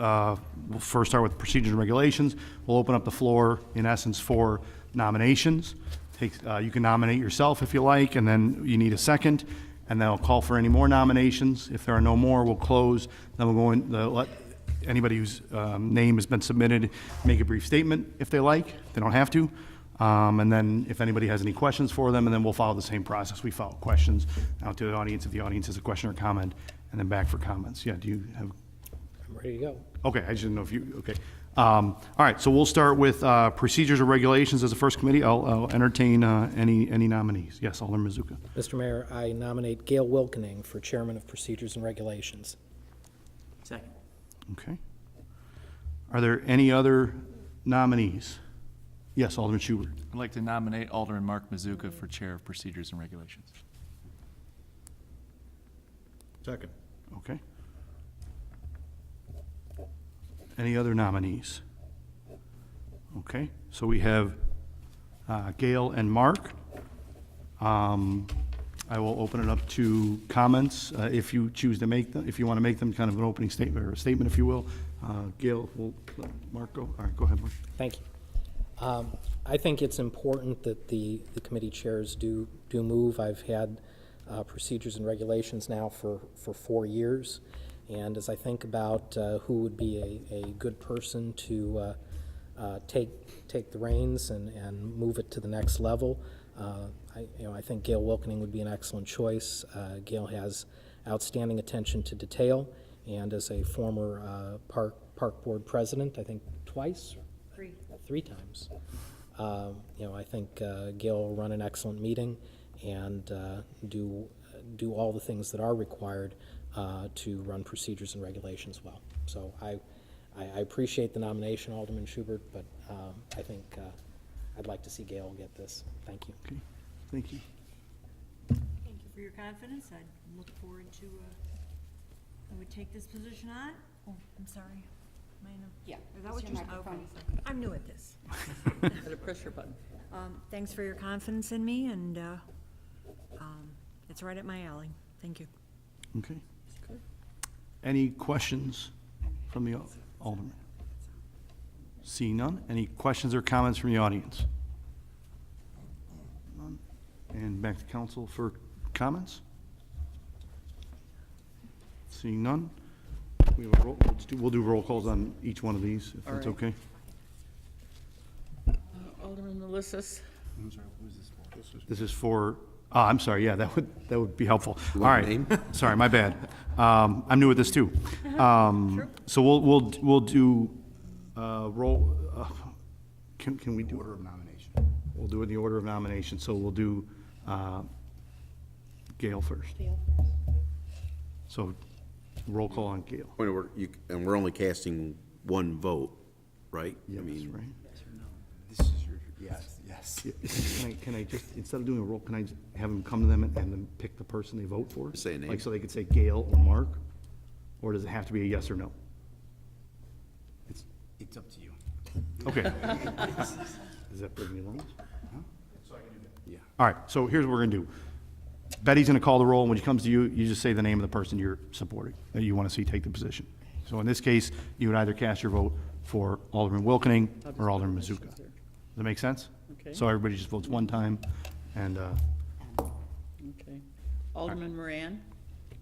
We'll first start with procedures and regulations. We'll open up the floor, in essence, for nominations. You can nominate yourself if you like, and then you need a second. And then I'll call for any more nominations. If there are no more, we'll close. Then we'll go in, let anybody whose name has been submitted make a brief statement if they like. They don't have to. And then if anybody has any questions for them, and then we'll follow the same process. We follow questions out to the audience if the audience has a question or comment, and then back for comments. Yeah, do you have? I'm ready to go. Okay, I just didn't know if you, okay. All right, so we'll start with procedures or regulations as the first committee. I'll entertain any nominees. Yes, Alderman Mazuka. Mr. Mayor, I nominate Gail Wilkening for Chairman of Procedures and Regulations. Second. Okay. Are there any other nominees? Yes, Alderman Schubert. I'd like to nominate Alderman Mark Mazuka for Chair of Procedures and Regulations. Second. Okay. Any other nominees? Okay, so we have Gail and Mark. I will open it up to comments if you choose to make them, if you want to make them kind of an opening statement, or a statement, if you will. Gail, will let Mark go? All right, go ahead, Mark. Thank you. I think it's important that the committee chairs do move. I've had procedures and regulations now for 4 years. And as I think about who would be a good person to take the reins and move it to the next level, I think Gail Wilkening would be an excellent choice. Gail has outstanding attention to detail, and as a former park board president, I think twice, three times. I think Gail will run an excellent meeting and do all the things that are required to run procedures and regulations well. So I appreciate the nomination, Alderman Schubert, but I think I'd like to see Gail get this. Thank you. Okay, thank you. Thank you for your confidence. I look forward to, I would take this position on. Oh, I'm sorry. Yeah. Is that what you're saying? Okay. I'm new at this. Better press your button. Thanks for your confidence in me, and it's right up my alley. Thank you. Okay. Any questions from the Alderman? Seeing none. Any questions or comments from the audience? None. And back to council for comments? Seeing none. We'll do roll calls on each one of these, if that's okay. Alderman Melissus. This is for, I'm sorry, yeah, that would be helpful. All right, sorry, my bad. I'm new at this too. So we'll do roll, can we do? Order of nomination. We'll do it in the order of nomination, so we'll do Gail first. So roll call on Gail. Point of order, and we're only casting one vote. right? I Yes, mean, right? This is your, yes. Can I just, instead of doing a roll, can I just have them come to them and then pick the person they vote for? Say a name. Like, so they could say Gail or Mark? Or does it have to be a yes or no? It's up to you. Okay. Does that bring me along? Yeah. All right, so here's what we're gonna do. Betty's gonna call the roll, and when she comes to you, you just say the name of the person you're supporting, that you wanna see take the position. So in this case, you would either cast your vote for Alderman Wilkening or Alderman Mazuka. Does that make sense? Okay. So everybody just votes one time, and, Okay. Alderman Moran,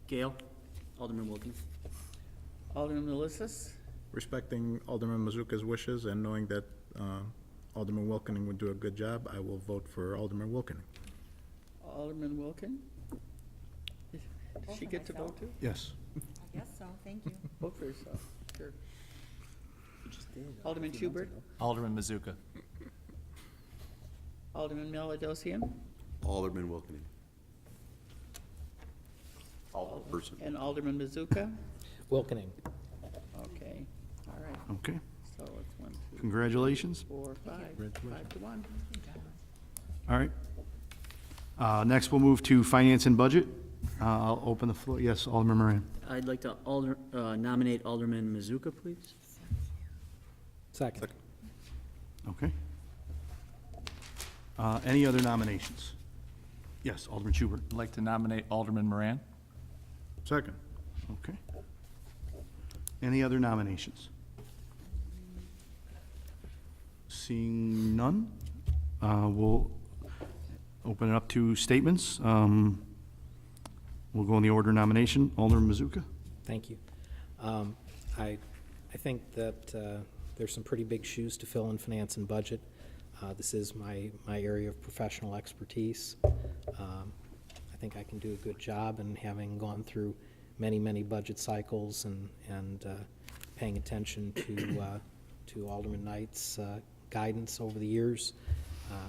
Gail, Alderman Wilkins. Alderman Melissus, Respecting Alderman Mazuka's wishes and knowing that Alderman Wilkening would do a good job, I will vote for Alderman Wilkening. Alderman Wilkin. Does she get to vote too? yes. I guess so, thank you. Vote for yourself, sure. Alderman Schubert, Alderman Mazuka. Alderman Melodosian, Alderman Wilkening. Alderperson. and Alderman Mazuka. Wilkening. Okay, all right, Okay, so it's 1, 2, congratulations. 4, 5, 5-1. All right. Next, we'll move to finance and budget. I'll open the floor. Yes, Alderman Moran. I'd like to nominate Alderman Mazuka, please. Second. Okay. Any other nominations? Yes, Alderman Schubert. I'd like to nominate Alderman Moran. Second. Okay. Any other nominations? Seeing none, we'll open it up to statements. We'll go in the order of nomination. Alderman Mazuka. Thank you. I think that there's some pretty big shoes to fill in finance and budget. This is my area of professional expertise. I think I can do a good job, and having gone through many budget cycles and paying attention to Alderman Knight's guidance over the years,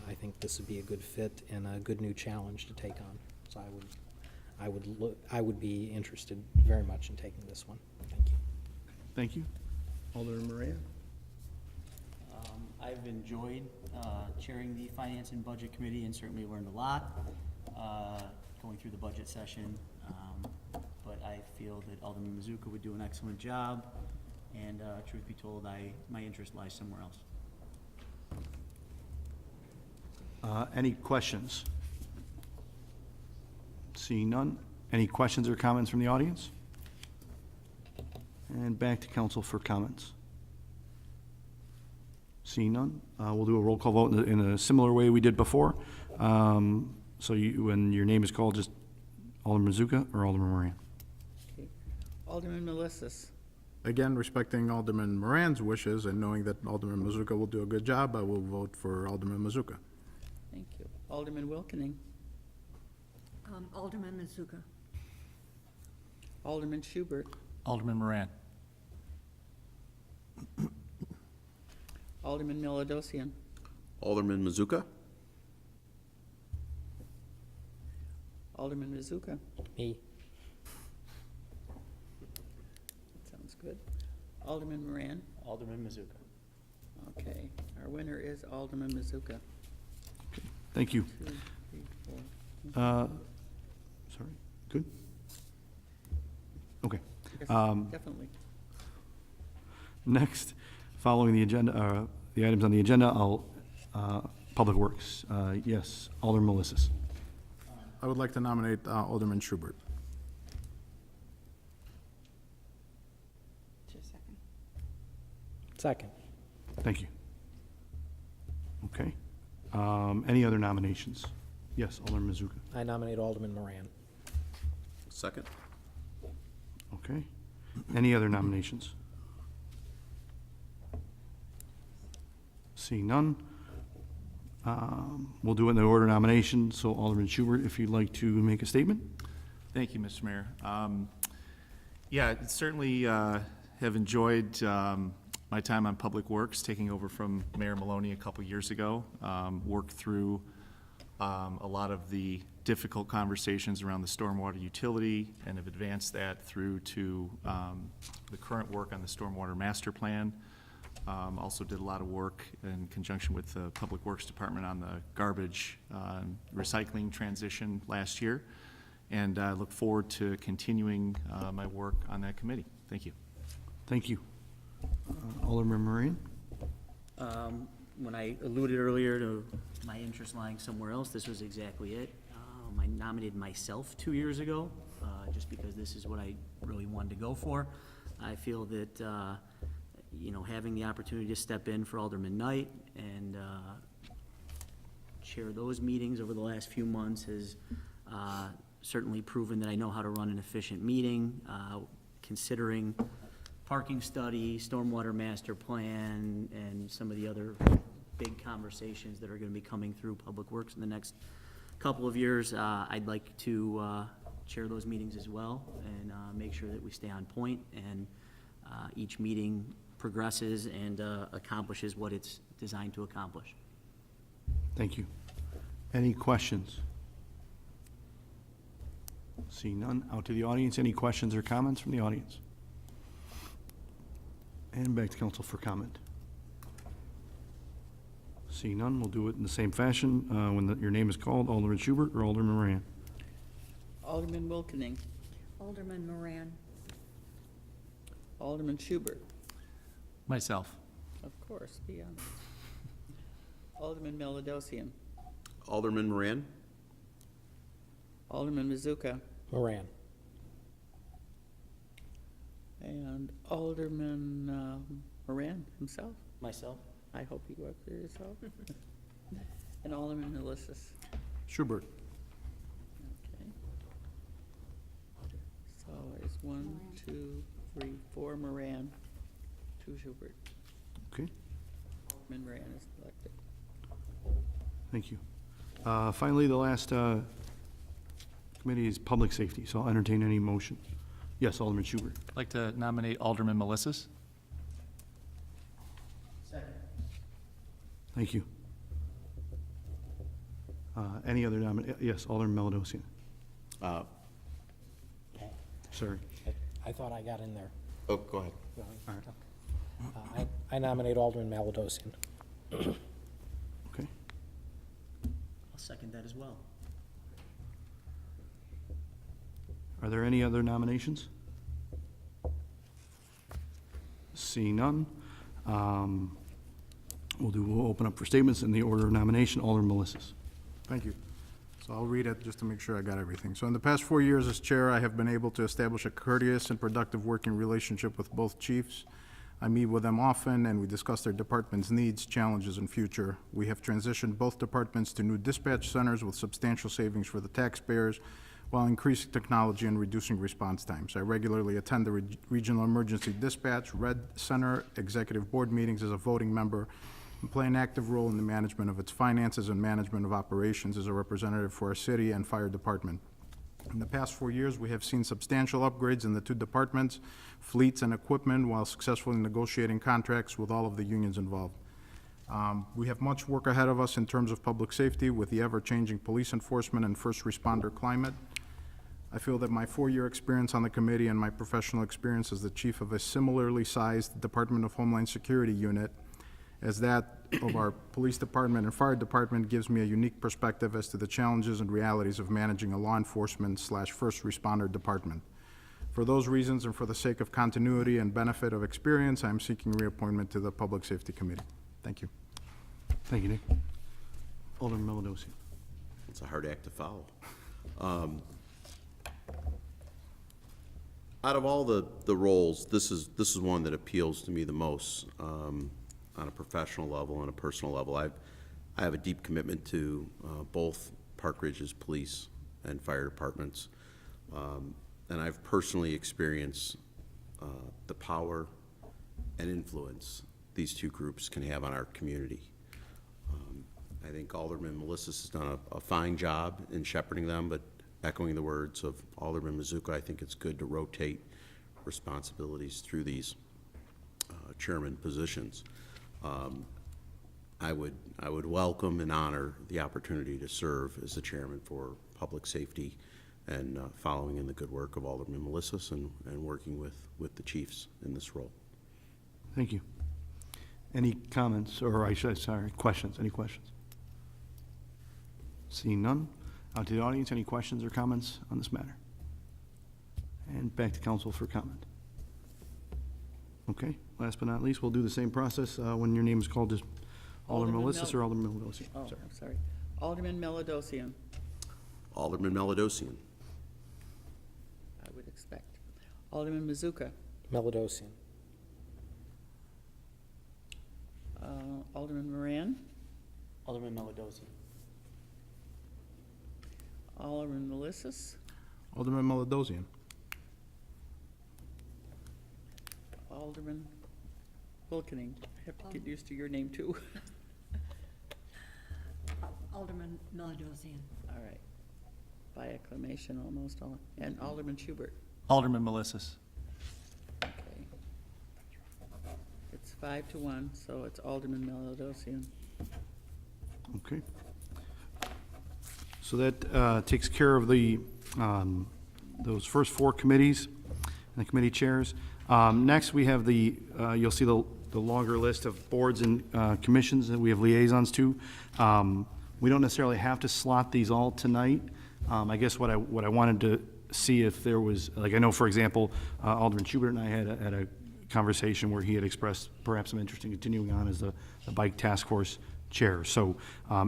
I think this would be a good fit and a good new challenge to take on. So I would be interested very much in taking this one. Thank you. Thank you. Alderman Moran. I've enjoyed chairing the Finance and Budget Committee and certainly learned a lot going through the budget session. But I feel that Alderman Mazuka would do an excellent job, and truth be told, my interest lies somewhere else. Any questions? Seeing none. Any questions or comments from the audience? And back to council for comments. Seeing none, we'll do a roll call vote in a similar way we did before. So when your name is called, just Alderman Mazuka or Alderman Moran. Okay. Alderman Melissus, Again, respecting Alderman Moran's wishes and knowing that Alderman Mazuka will do a good job, I will vote for Alderman Mazuka. thank you. Alderman Wilkening, Alderman Mazuka. Alderman Schubert, Alderman Moran. Alderman Melodosian, Alderman Mazuka. Alderman Mazuka. Me. Sounds good. Alderman Moran. Alderman Mazuka. Okay, our winner is Alderman Mazuka. Thank you. 2, 3, 4. Sorry, good? Okay. Yes, definitely. Next, following the agenda, the items on the agenda, Public Works. Yes, Alderman Melissus. I would like to nominate Alderman Schubert. Second. Thank you. Okay. Any other nominations? Yes, Alderman Mazuka. I nominate Alderman Moran. Second. Okay. Any other nominations? Seeing none, we'll do it in the order of nomination. So Alderman Schubert, if you'd like to make a statement. Thank you, Mr. Mayor. Yeah, certainly have enjoyed my time on Public Works, taking over from Mayor Maloney a couple years ago. Worked through a lot of the difficult conversations around the stormwater utility and have advanced that through to the current work on the stormwater master plan. Also did a lot of work in conjunction with the Public Works Department on the garbage recycling transition last year. And I look forward to continuing my work on that committee. Thank you. Thank you. Alderman Moran? When I alluded earlier to my interest lying somewhere else, this was exactly it. I nominated myself 2 years ago, just because this is what I really wanted to go for. I feel that, you know, having the opportunity to step in for Alderman Knight and chair those meetings over the last few months has certainly proven that I know how to run an efficient meeting, considering parking study, stormwater master plan, and some of the other big conversations that are gonna be coming through Public Works in the next couple of years. I'd like to chair those meetings as well and make sure that we stay on point and each meeting progresses and accomplishes what it's designed to accomplish. Thank you. Any questions? Seeing none, out to the audience. Any questions or comments from the audience? And back to council for comment. Seeing none, we'll do it in the same fashion. When your name is called, Alderman Schubert or Alderman Moran? Alderman Wilkening. Alderman Moran. Alderman Schubert. Myself. Of course, be honest. Alderman Melodosian. Alderman Moran? Alderman Mazuka. Moran. And Alderman Moran himself. Myself? I hope you work for yourself. And Alderman Melissus. Schubert. Okay. So it's 1, 2, 3, 4 Moran, 2 Schubert. Okay, Alderman Moran is elected. thank you. Finally, the last committee is public safety, so I'll entertain any motion. Yes, Alderman Schubert. I'd like to nominate Alderman Melissus. Thank you. Any other yes, Alderman Melodosian. Sorry. I thought I got in there. Oh, go ahead. All right. I nominate Alderman Maladosian. Okay. I'll second that as well. Are there any other nominations? Seeing none, we'll open up for statements in the order of nomination. Alderman Melissus. Thank you. So I'll read it just to make sure I got everything. So in the past 4 years as chair, I have been able to establish a courteous and productive working relationship with both chiefs. I meet with them often, and we discuss their department's needs, challenges, and future. We have transitioned both departments to new dispatch centers with substantial savings for the taxpayers, while increasing technology and reducing response times. I regularly attend the Regional Emergency Dispatch, Red Center, Executive Board meetings as a voting member, and play an active role in the management of its finances and management of operations as a representative for our city and fire department. In the past 4 years, we have seen substantial upgrades in the two departments, fleets and equipment, while successfully negotiating contracts with all of the unions involved. We have much work ahead of us in terms of public safety with the ever-changing police enforcement and first responder climate. I feel that my 4-year experience on the committee and my professional experience as the chief of a similarly sized Department of Homeland Security unit as that of our police department and fire department gives me a unique perspective as to the challenges and realities of managing a law enforcement / first responder department. For those reasons and for the sake of continuity and benefit of experience, I am seeking reappointment to the Public Safety Committee. Thank you. Thank you, Nick. Alderman Melodosian. It's a hard act to follow. Out of all the roles, this is one that appeals to me the most on a professional level and a personal level. I have a deep commitment to both Park Ridge's police and fire departments, and I've personally experienced the power and influence these two groups can have on our community. I think Alderman Melissus has done a fine job in shepherding them, but echoing the words of Alderman Mazuka, I think it's good to rotate responsibilities through these chairman positions. I would welcome and honor the opportunity to serve as the chairman for public safety and following in the good work of Alderman Melissus and working with the chiefs in this role. Thank you. Any comments, or questions? Any questions? Seeing none. Out to the audience, any questions or comments on this matter? And back to council for comment. Okay, last but not least, we'll do the same process when your name is called, just Alderman Alderman Melissus or Alderman Milodosian? Oh, Sorry. I'm sorry. Alderman Melodosian, Alderman Melodosian. I would expect. Alderman Mazuka, Melodosian. Alderman Moran, Alderman Melodosian. Alderman Melissus, Alderman Melodosian. Alderman Wilkening. I have to get used to your name too. Alderman Melodosian. All right. By acclamation, almost all. And Alderman Schubert. Alderman Melissus. Okay. It's 5-1, so it's Alderman Melodosian. Okay. So that takes care of the, those first four committees and the committee chairs. Next, we have the, you'll see the longer list of boards and commissions that we have liaisons to. We don't necessarily have to slot these all tonight. I guess what I wanted to see if there was, like, I know, for example, Alderman Schubert and I had a conversation where he had expressed perhaps some interest in continuing on as the Bike Task Force chair. So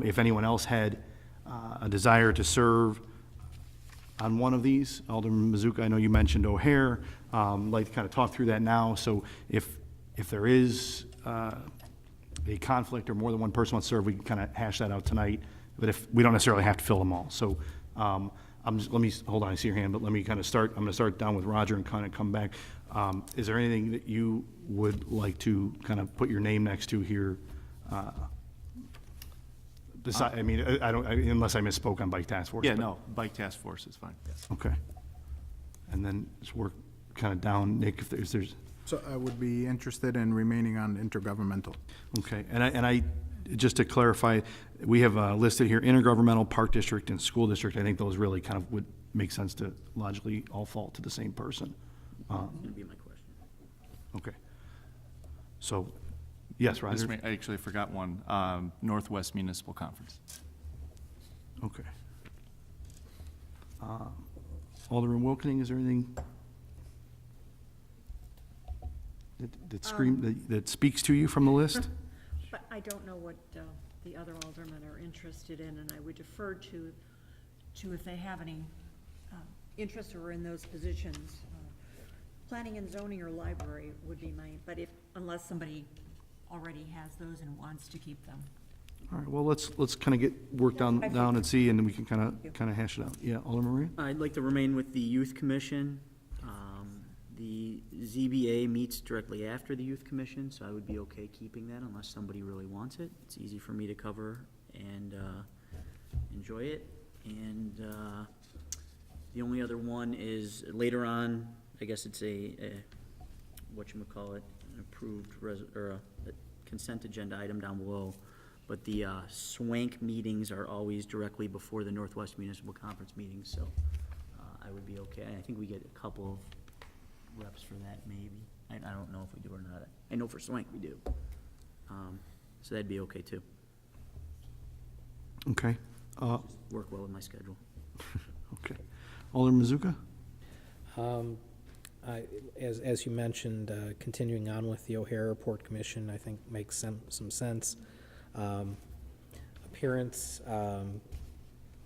if anyone else had a desire to serve on one of these, Alderman Mazuka, I know you mentioned O'Hare. I'd like to kind of talk through that now. So if there is a conflict or more than one person wants to serve, we can kind of hash that out tonight. But if we don't necessarily have to fill them all. So let me, hold on, I see your hand, but let me kind of start. I'm going to start down with Roger and kind of come back. Is there anything that you would like to kind of put your name next to here? I mean, I don't, unless I misspoke on Bike Task Force. Yeah, but- no, Bike Task Force is fine. Yes. Okay. And then just work kind of down, Nick, if there's, So I would be interested in remaining on intergovernmental. okay. And I, just to clarify, we have listed here intergovernmental, park district, and school district. I think those really kind of would make sense to logically all fall to the same person. That'd be my question. Okay. So, yes, Roger? I actually forgot one, Northwest Municipal Conference. Okay. Alderman Wilkening, is there anything that speaks to you from the list? But I don't know what the other aldermen are interested in, and I would defer to if they have any interest or are in those positions. Planning and zoning or library would be my, but unless somebody already has those and wants to keep them. All right, well, let's kind of get work down and see, and then we can kind of hash it out. Yeah, Alderman Maria? I'd like to remain with the Youth Commission. The ZBA meets directly after the Youth Commission, so I would be okay keeping that unless somebody really wants it. It's easy for me to cover and enjoy it. And the only other one is later on, I guess it's a whatchamacallit, an approved or a consent agenda item down below. But the SWANK meetings are always directly before the Northwest Municipal Conference meetings, so I would be okay. I think we get a couple of reps for that, maybe. I don't know if we do or not. I know for SWANK we do. So that'd be okay too. Okay. Work well with my schedule. Okay. Alderman Mazuka? As you mentioned, continuing on with the O'Hare Airport Commission, I think makes some sense. Appearance,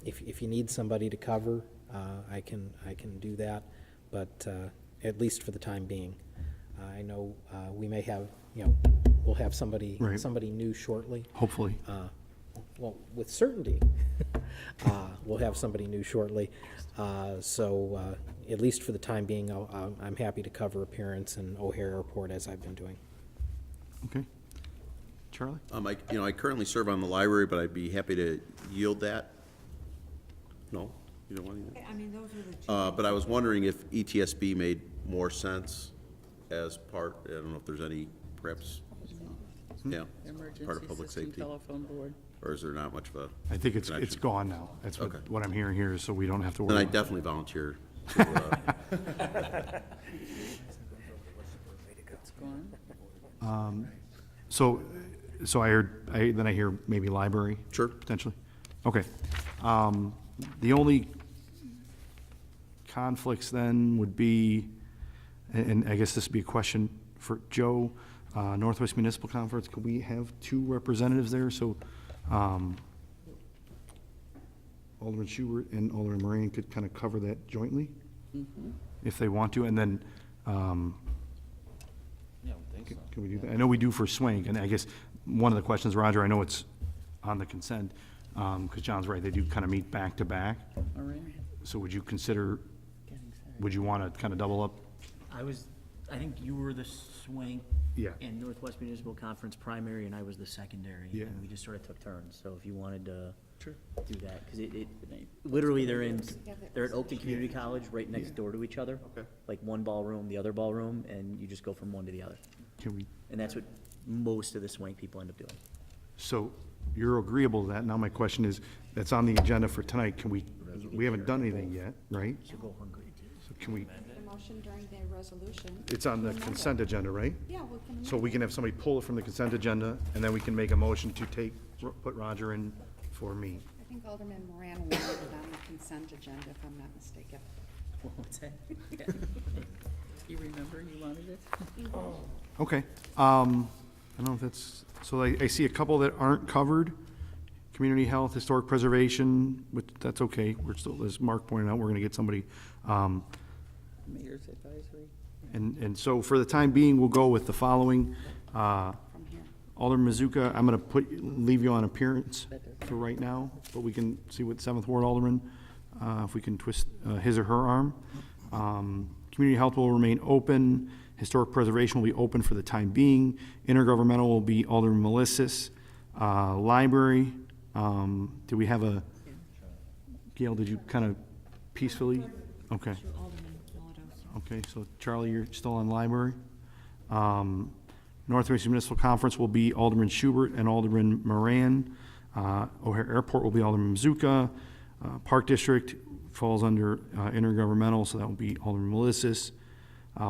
if you need somebody to cover, I can do that, but at least for the time being. I know we may have, we'll have somebody Right. somebody new shortly. Hopefully. Well, with certainty, we'll have somebody new shortly. So at least for the time being, I'm happy to cover appearance in O'Hare Airport as I've been doing. Okay. Charlie? I currently serve on the library, but I'd be happy to yield that. No? You don't want anything? I mean, those are the two. But I was wondering if ETSB made more sense as part, I don't know if there's any, perhaps, yeah, part of Emergency public System safety, Telephone Board. or is there not much of a? I think it's connection? gone now. That's Okay. what I'm hearing here, is so we don't have to Then worry. I about definitely volunteer. to, It's gone. So then I hear maybe library? Sure. Potentially? Okay. The only conflicts then would be, and I guess this would be a question for Joe, Northwest Municipal Conference, could we have 2 representatives there? So, Alderman Schubert and Alderman Moran could kind of cover that jointly? If they want to, and then, can we do that? I know we do for Swank, and I guess one of the questions, Roger, I know it's on the consent, because John's right, they do kind of meet back to back. All right. So would you consider, would you want to kind of double up? I think you were the Swank Yeah. and Northwest Municipal Conference primary, and I was the secondary. Yeah. And we just sort of took turns, so if you wanted to do that, because literally they're at Oakton Community College, right next door to each other. Okay. Like one ballroom, the other ballroom, and you just go from one to the other. Can we, And that's what most of the Swank people end up doing. so you're agreeable to that? Now my question is, that's on the agenda for tonight, can we haven't done anything yet, right? So go hungry. So can we, The motion during the resolution. it's on the consent agenda, right? Yeah, we can. So we can have somebody pull it from the consent agenda, and then we can make a motion to put Roger in for me. I think Alderman Moran wanted it on the consent agenda, if I'm not mistaken. What's that? You remember you wanted it? Okay, I don't know if that's, so I see a couple that aren't covered. Community health, historic preservation, which, that's okay, we're still, as Mark pointed out, we're gonna get somebody. Mayor's advisory. And so for the time being, we'll go with the following. From here. Alderman Mazuka, I'm gonna leave you on appearance for right now, but we can see what 7th Ward Alderman, if we can twist his or her arm. Community health will remain open. Historic preservation will be open for the time being. Intergovernmental will be Alderman Melissis. Library, do we have a, Gail, did you kind of peacefully? Okay. Okay, so Charlie, you're still on library. Northwest Municipal Conference will be Alderman Schubert and Alderman Moran. O'Hare Airport will be Alderman Mazuka. Park District falls under intergovernmental, so that will be Alderman Melissis.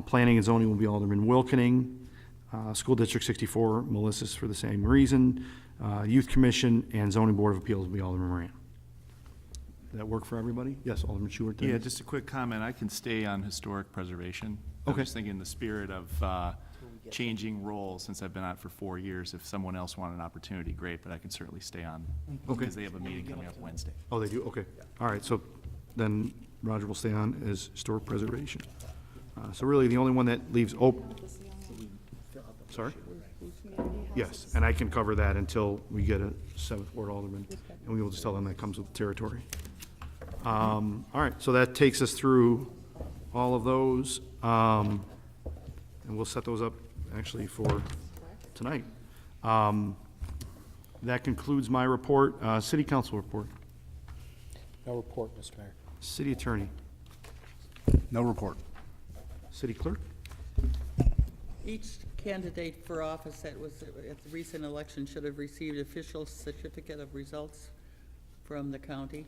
Planning and zoning will be Alderman Wilkening. School District 64, Melissis for the same reason. Youth Commission and Zoning Board of Appeals will be Alderman Moran. Does that work for everybody? Yes, Alderman Schubert. Yeah, just a quick comment. I can stay on historic preservation. I'm Okay. just thinking in the spirit of changing roles, since I've been on it for 4 years. If someone else wanted an opportunity, great, but I can certainly stay on. Okay. Because they have a meeting coming up Wednesday. Oh, they do? Okay. All right, so then Roger will stay on as historic preservation. So really, the only one that leaves open. Sorry? Yes, and I can cover that until we get a 7th Ward Alderman, and we will just tell them that comes with the territory. All right, so that takes us through all of those, and we'll set those up actually for tonight. That concludes my report. City Council report. No report, Mr. Mayor. City Attorney. No report. City Clerk. Each candidate for office that was at the recent election should have received official certificate of results from the county,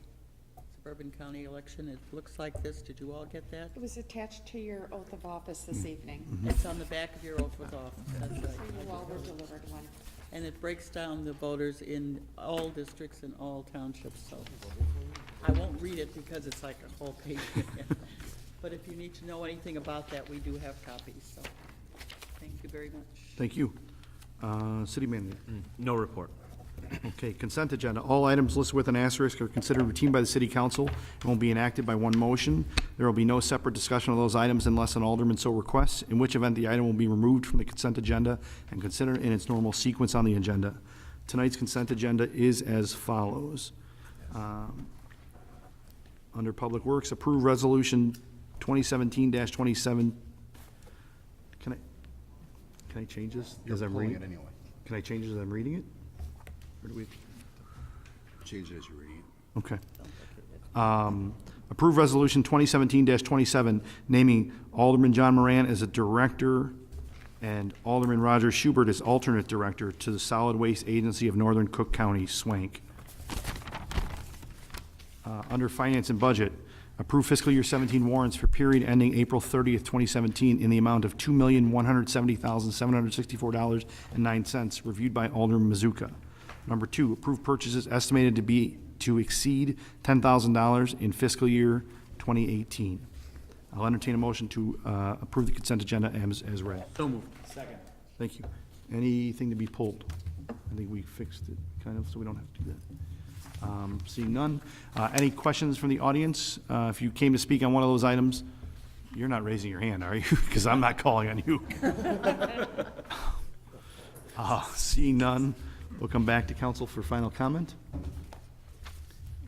suburban county election. It looks like this. Did you all get that? It was attached to your oath of office this evening. It's on the back of your oath of office. That's right. So you all were delivered one. And it breaks down the voters in all districts and all townships, so I won't read it because it's like a whole page. But if you need to know anything about that, we do have copies, so thank you very much. Thank you. City Manager. No report. Okay, consent agenda. All items listed with an asterisk are considered routine by the city council and will be enacted by one motion. There will be no separate discussion of those items unless an alderman so requests, in which event the item will be removed from the consent agenda and considered in its normal sequence on the agenda. Tonight's consent agenda is as follows. Under Public Works, approve resolution 2017-27. Can I change this as I'm reading? Pulling it anyway. Can I change it as I'm reading it? Or do we? Change it as you read it. Okay. Approve Resolution 2017-27, naming Alderman John Moran as a director and Alderman Roger Schubert as alternate director to the Solid Waste Agency of Northern Cook County, Swank. Under Finance and Budget, Approve fiscal year 17 warrants for period ending April 30th, 2017 in the amount of $2,170,764.09, reviewed by Alderman Mazuka. Number 2, approve purchases estimated to exceed $10,000 in fiscal year 2018. I'll entertain a motion to approve the consent agenda as read. So moved. Thank you. Anything to be pulled? I think we fixed it, kind of, so we don't have to do that. Seeing none. Any questions from the audience? If you came to speak on one of those items, you're not raising your hand, are you? Because I'm not calling on you. Seeing none, we'll come back to council for final comment.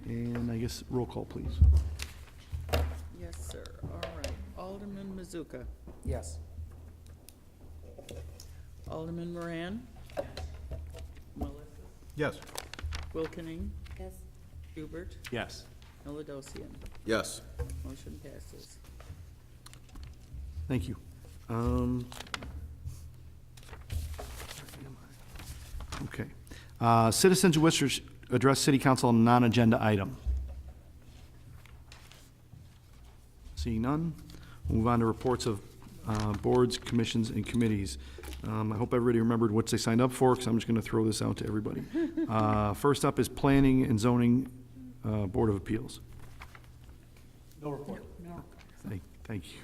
And I guess roll call, please. Yes, sir. All right. Alderman Mazuka. Yes. Alderman Moran. Melissa. Yes. Wilkening. Yes. Schubert. Yes. Milladosian. Yes. Motion passes. Thank you. Okay. Citizens who wish to address city council on a non-agenda item. Seeing none, we'll move on to reports of boards, commissions, and committees. I hope everybody remembered what they signed up for, because I'm just going to throw this out to everybody. First up is Planning and Zoning Board of Appeals. No report. No. Thank you.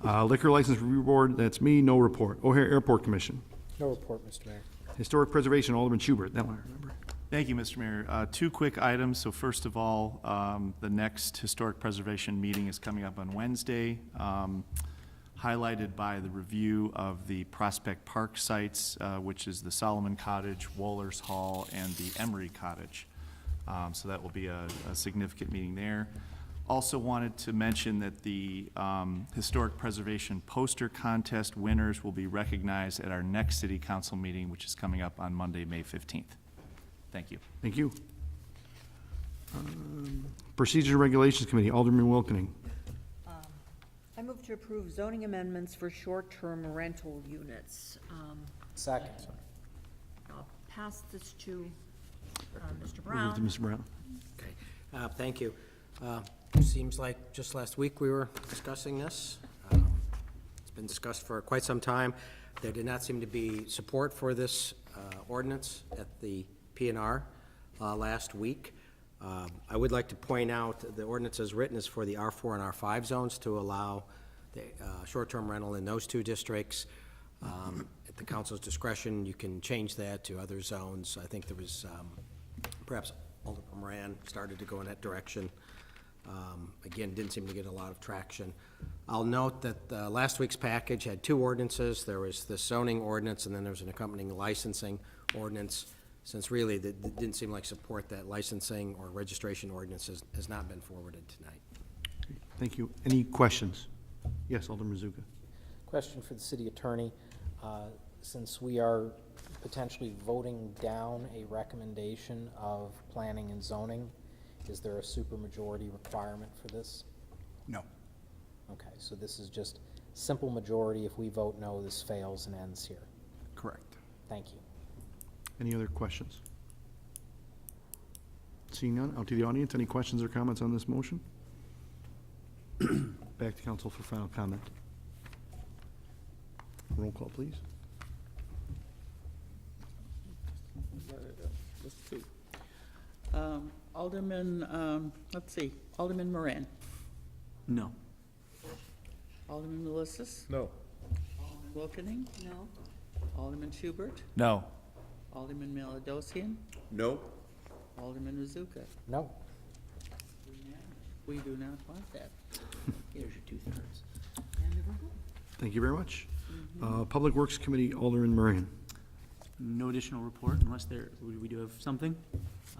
Liquor License Review Board, that's me, no report. O'Hare Airport Commission. No report, Mr. Mayor. Historic Preservation, Alderman Schubert, that one I remember. Thank you, Mr. Mayor. Two quick items. So first of all, the next Historic Preservation meeting is coming up on Wednesday, highlighted by the review of the Prospect Park sites, which is the Solomon Cottage, Wohlers Hall, and the Emery Cottage. So that will be a significant meeting there. Also wanted to mention that the Historic Preservation Poster Contest winners will be recognized at our next City Council meeting, which is coming up on Monday, May 15th. Thank you. Thank you. Procedures and Regulations Committee, Alderman Wilkening. I move to approve zoning amendments for short-term rental units. Second. I'll pass this to Mr. Move to Brown. Mr. Brown. Okay, thank you. Seems like just last week we were discussing this. It's been discussed for quite some time. There did not seem to be support for this ordinance at the PNR last week. I would like to point out the ordinance as written is for the R4 and R5 zones to allow the short-term rental in those two districts. At the council's discretion, you can change that to other zones. I think there was perhaps Alderman Moran started to go in that direction. Again, didn't seem to get a lot of traction. I'll note that last week's package had two ordinances. There was the zoning ordinance, and then there was an accompanying licensing ordinance. Since really that didn't seem like support, that licensing or registration ordinance has not been forwarded tonight. Thank you. Any questions? Yes, Alderman Mazuka. Question for the city attorney. Since we are potentially voting down a recommendation of planning and zoning, is there a supermajority requirement for this? No. Okay, so this is just simple majority. If we vote no, this fails and ends here. Correct. Thank you. Any other questions? Seeing none, out to the audience. Any questions or comments on this motion? Back to council for final comment. Roll call, please. Just two. Alderman, let's see, Alderman Moran. No. Alderman Melissus. No. Alderman Wilkening. No. Alderman Schubert. No. Alderman Milladosian. No. Alderman Mazuka. No. We do not want that. Here's your two-thirds. Thank you very much. Public Works Committee, Alderman Moran. No additional report unless we do have something.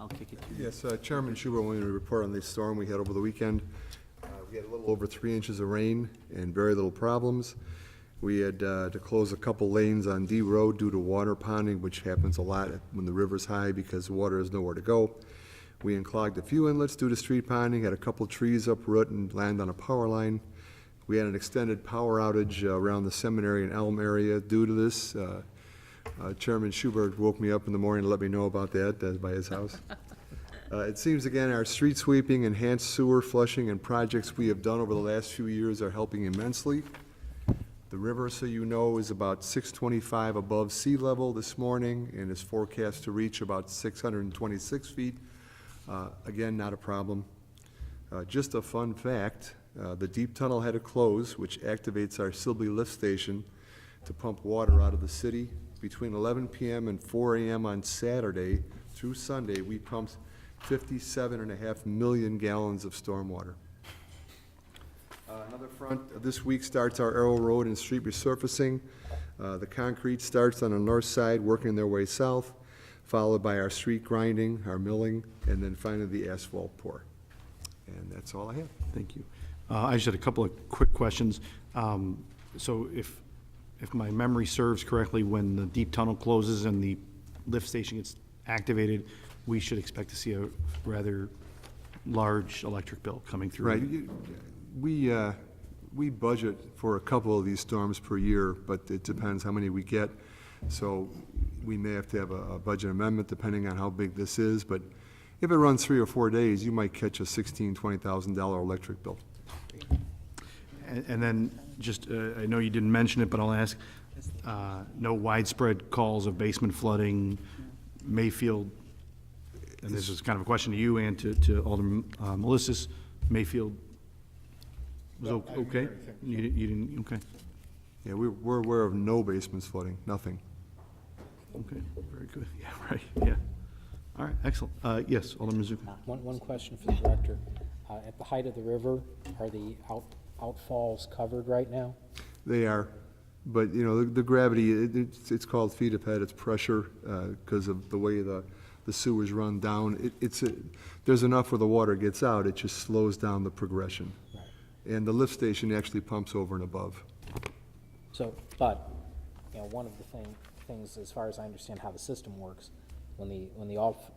I'll kick it to you. Yes, Chairman Schubert wanted to report on the storm we had over the weekend. We had a little over 3 inches of rain and very little problems. We had to close a couple lanes on D Road due to water ponding, which happens a lot when the river's high because water has nowhere to go. We unclogged a few inlets due to street ponding, had a couple trees uproot and land on a power line. We had an extended power outage around the Seminary and Elm area due to this. Chairman Schubert woke me up in the morning to let me know about that by his house. It seems again, our street sweeping, enhanced sewer flushing, and projects we have done over the last few years are helping immensely. The river, so you know, is about 625 above sea level this morning and is forecast to reach about 626 feet. Again, not a problem. Just a fun fact, the deep tunnel had to close, which activates our Sibley lift station to pump water out of the city. Between 11 p.m. and 4 a.m. on Saturday through Sunday, we pumped 57.5 million gallons of stormwater. Another front, this week starts our Arrow Road and street resurfacing. The concrete starts on the north side, working their way south, followed by our street grinding, our milling, and then finally the asphalt pour. And that's all I have. Thank you. I just had a couple of quick questions. So if my memory serves correctly, when the deep tunnel closes and the lift station gets activated, we should expect to see a rather large electric bill coming through. Right. We budget for a couple of these storms per year, but it depends how many we get. So we may have to have a budget amendment depending on how big this is, but if it runs 3 or 4 days, you might catch a $16,000, $20,000 electric bill. And then, just, I know you didn't mention it, but I'll ask, no widespread calls of basement flooding, Mayfield, and this is kind of a question to you and to Alderman Melissus, Mayfield was okay? You didn't, okay, Yeah, we're aware of no basements flooding, nothing. okay, very good, yeah, right, yeah. All right, excellent. Yes, Alderman Mazuka. One question for the director. At the height of the river, are the outfalls covered right now? They are, but, you know, the gravity, it's called feet of head, it's pressure, because of the way the sewers run down. There's enough where the water gets out, it just slows down the progression. Right. And the lift station actually pumps over and above. So, but, you know, one of the things, as far as I understand how the system works, when the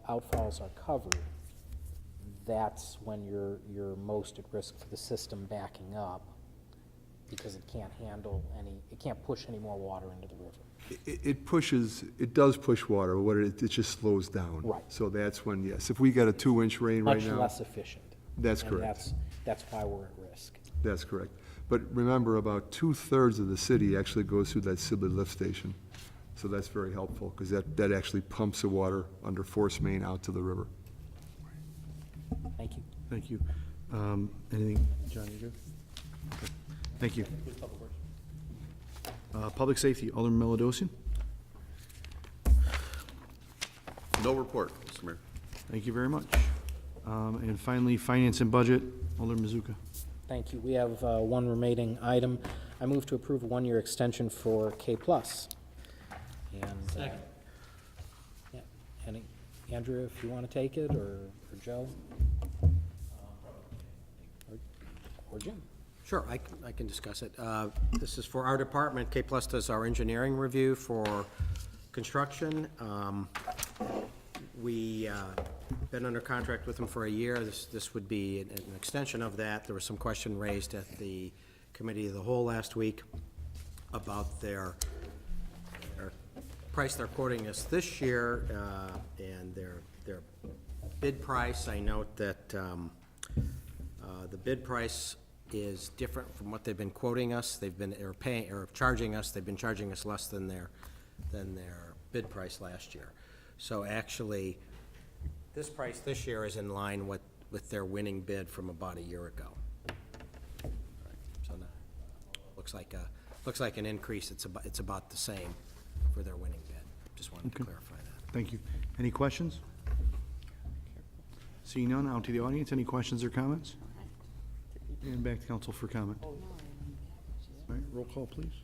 outfalls are covered, that's when you're most at risk for the system backing up, because it can't push any more water into the river. It does push water, but it just slows down. Right. So that's when, yes, if we got a 2-inch rain right now. Much less efficient. That's And correct. that's why we're at risk. That's correct. But remember, about 2/3 of the city actually goes through that Sibley lift station. So that's very helpful, because that actually pumps the water under force main out to the river. Thank you. Thank you. Anything, John, you good? Okay. Thank you. Public safety, Alderman Meladosian. No report, Mr. Mayor. Thank you very much. And finally, finance and budget, Alderman Mazuka. Thank you. We have one remaining item. I move to approve a one-year extension for K+. And, Second. Yeah, Andrew, if you want to take it, or Joe? Or Jim? Sure, I can discuss it. This is for our department. K Plus does our engineering review for construction. We been under contract with them for a year. This would be an extension of that. There was some question raised at the committee of the whole last week about their price they're quoting us this year, and their bid price. I note that the bid price is different from what they've been quoting us. They've been, charging us, they've been charging us less than their bid price last year. So actually, this price this year is in line with their winning bid from about a year ago. So now, looks like an increase. It's about the same for their winning bid. Just wanted to clarify that. Thank you. Any questions? Seeing none, out to the audience. Any questions or comments? And back to council for comment. All right, roll call, please.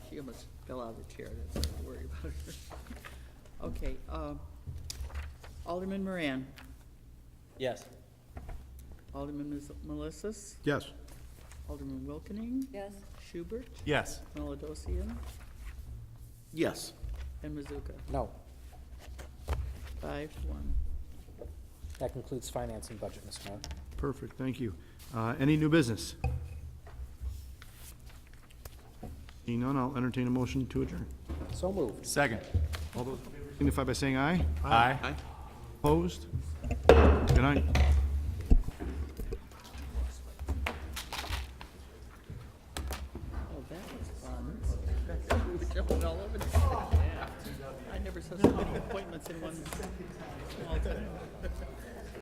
She almost fell out of the chair, that's what I worry about her. Okay, Alderman Moran, Yes. Alderman Melissus, Yes. Alderman Wilkening, Yes. Schubert, Yes. Meladosian, Yes. and Mazuka. No. 5-1. That concludes finance and budget, Mr. Mayor. Perfect, thank you. Any new business? Seeing none, I'll entertain a motion to adjourn. So moved. Second. All those in favor signify by saying aye. Aye. Opposed? Good night. Oh, that was fun. We were jumping all over the place. I never saw so many appointments in one small time.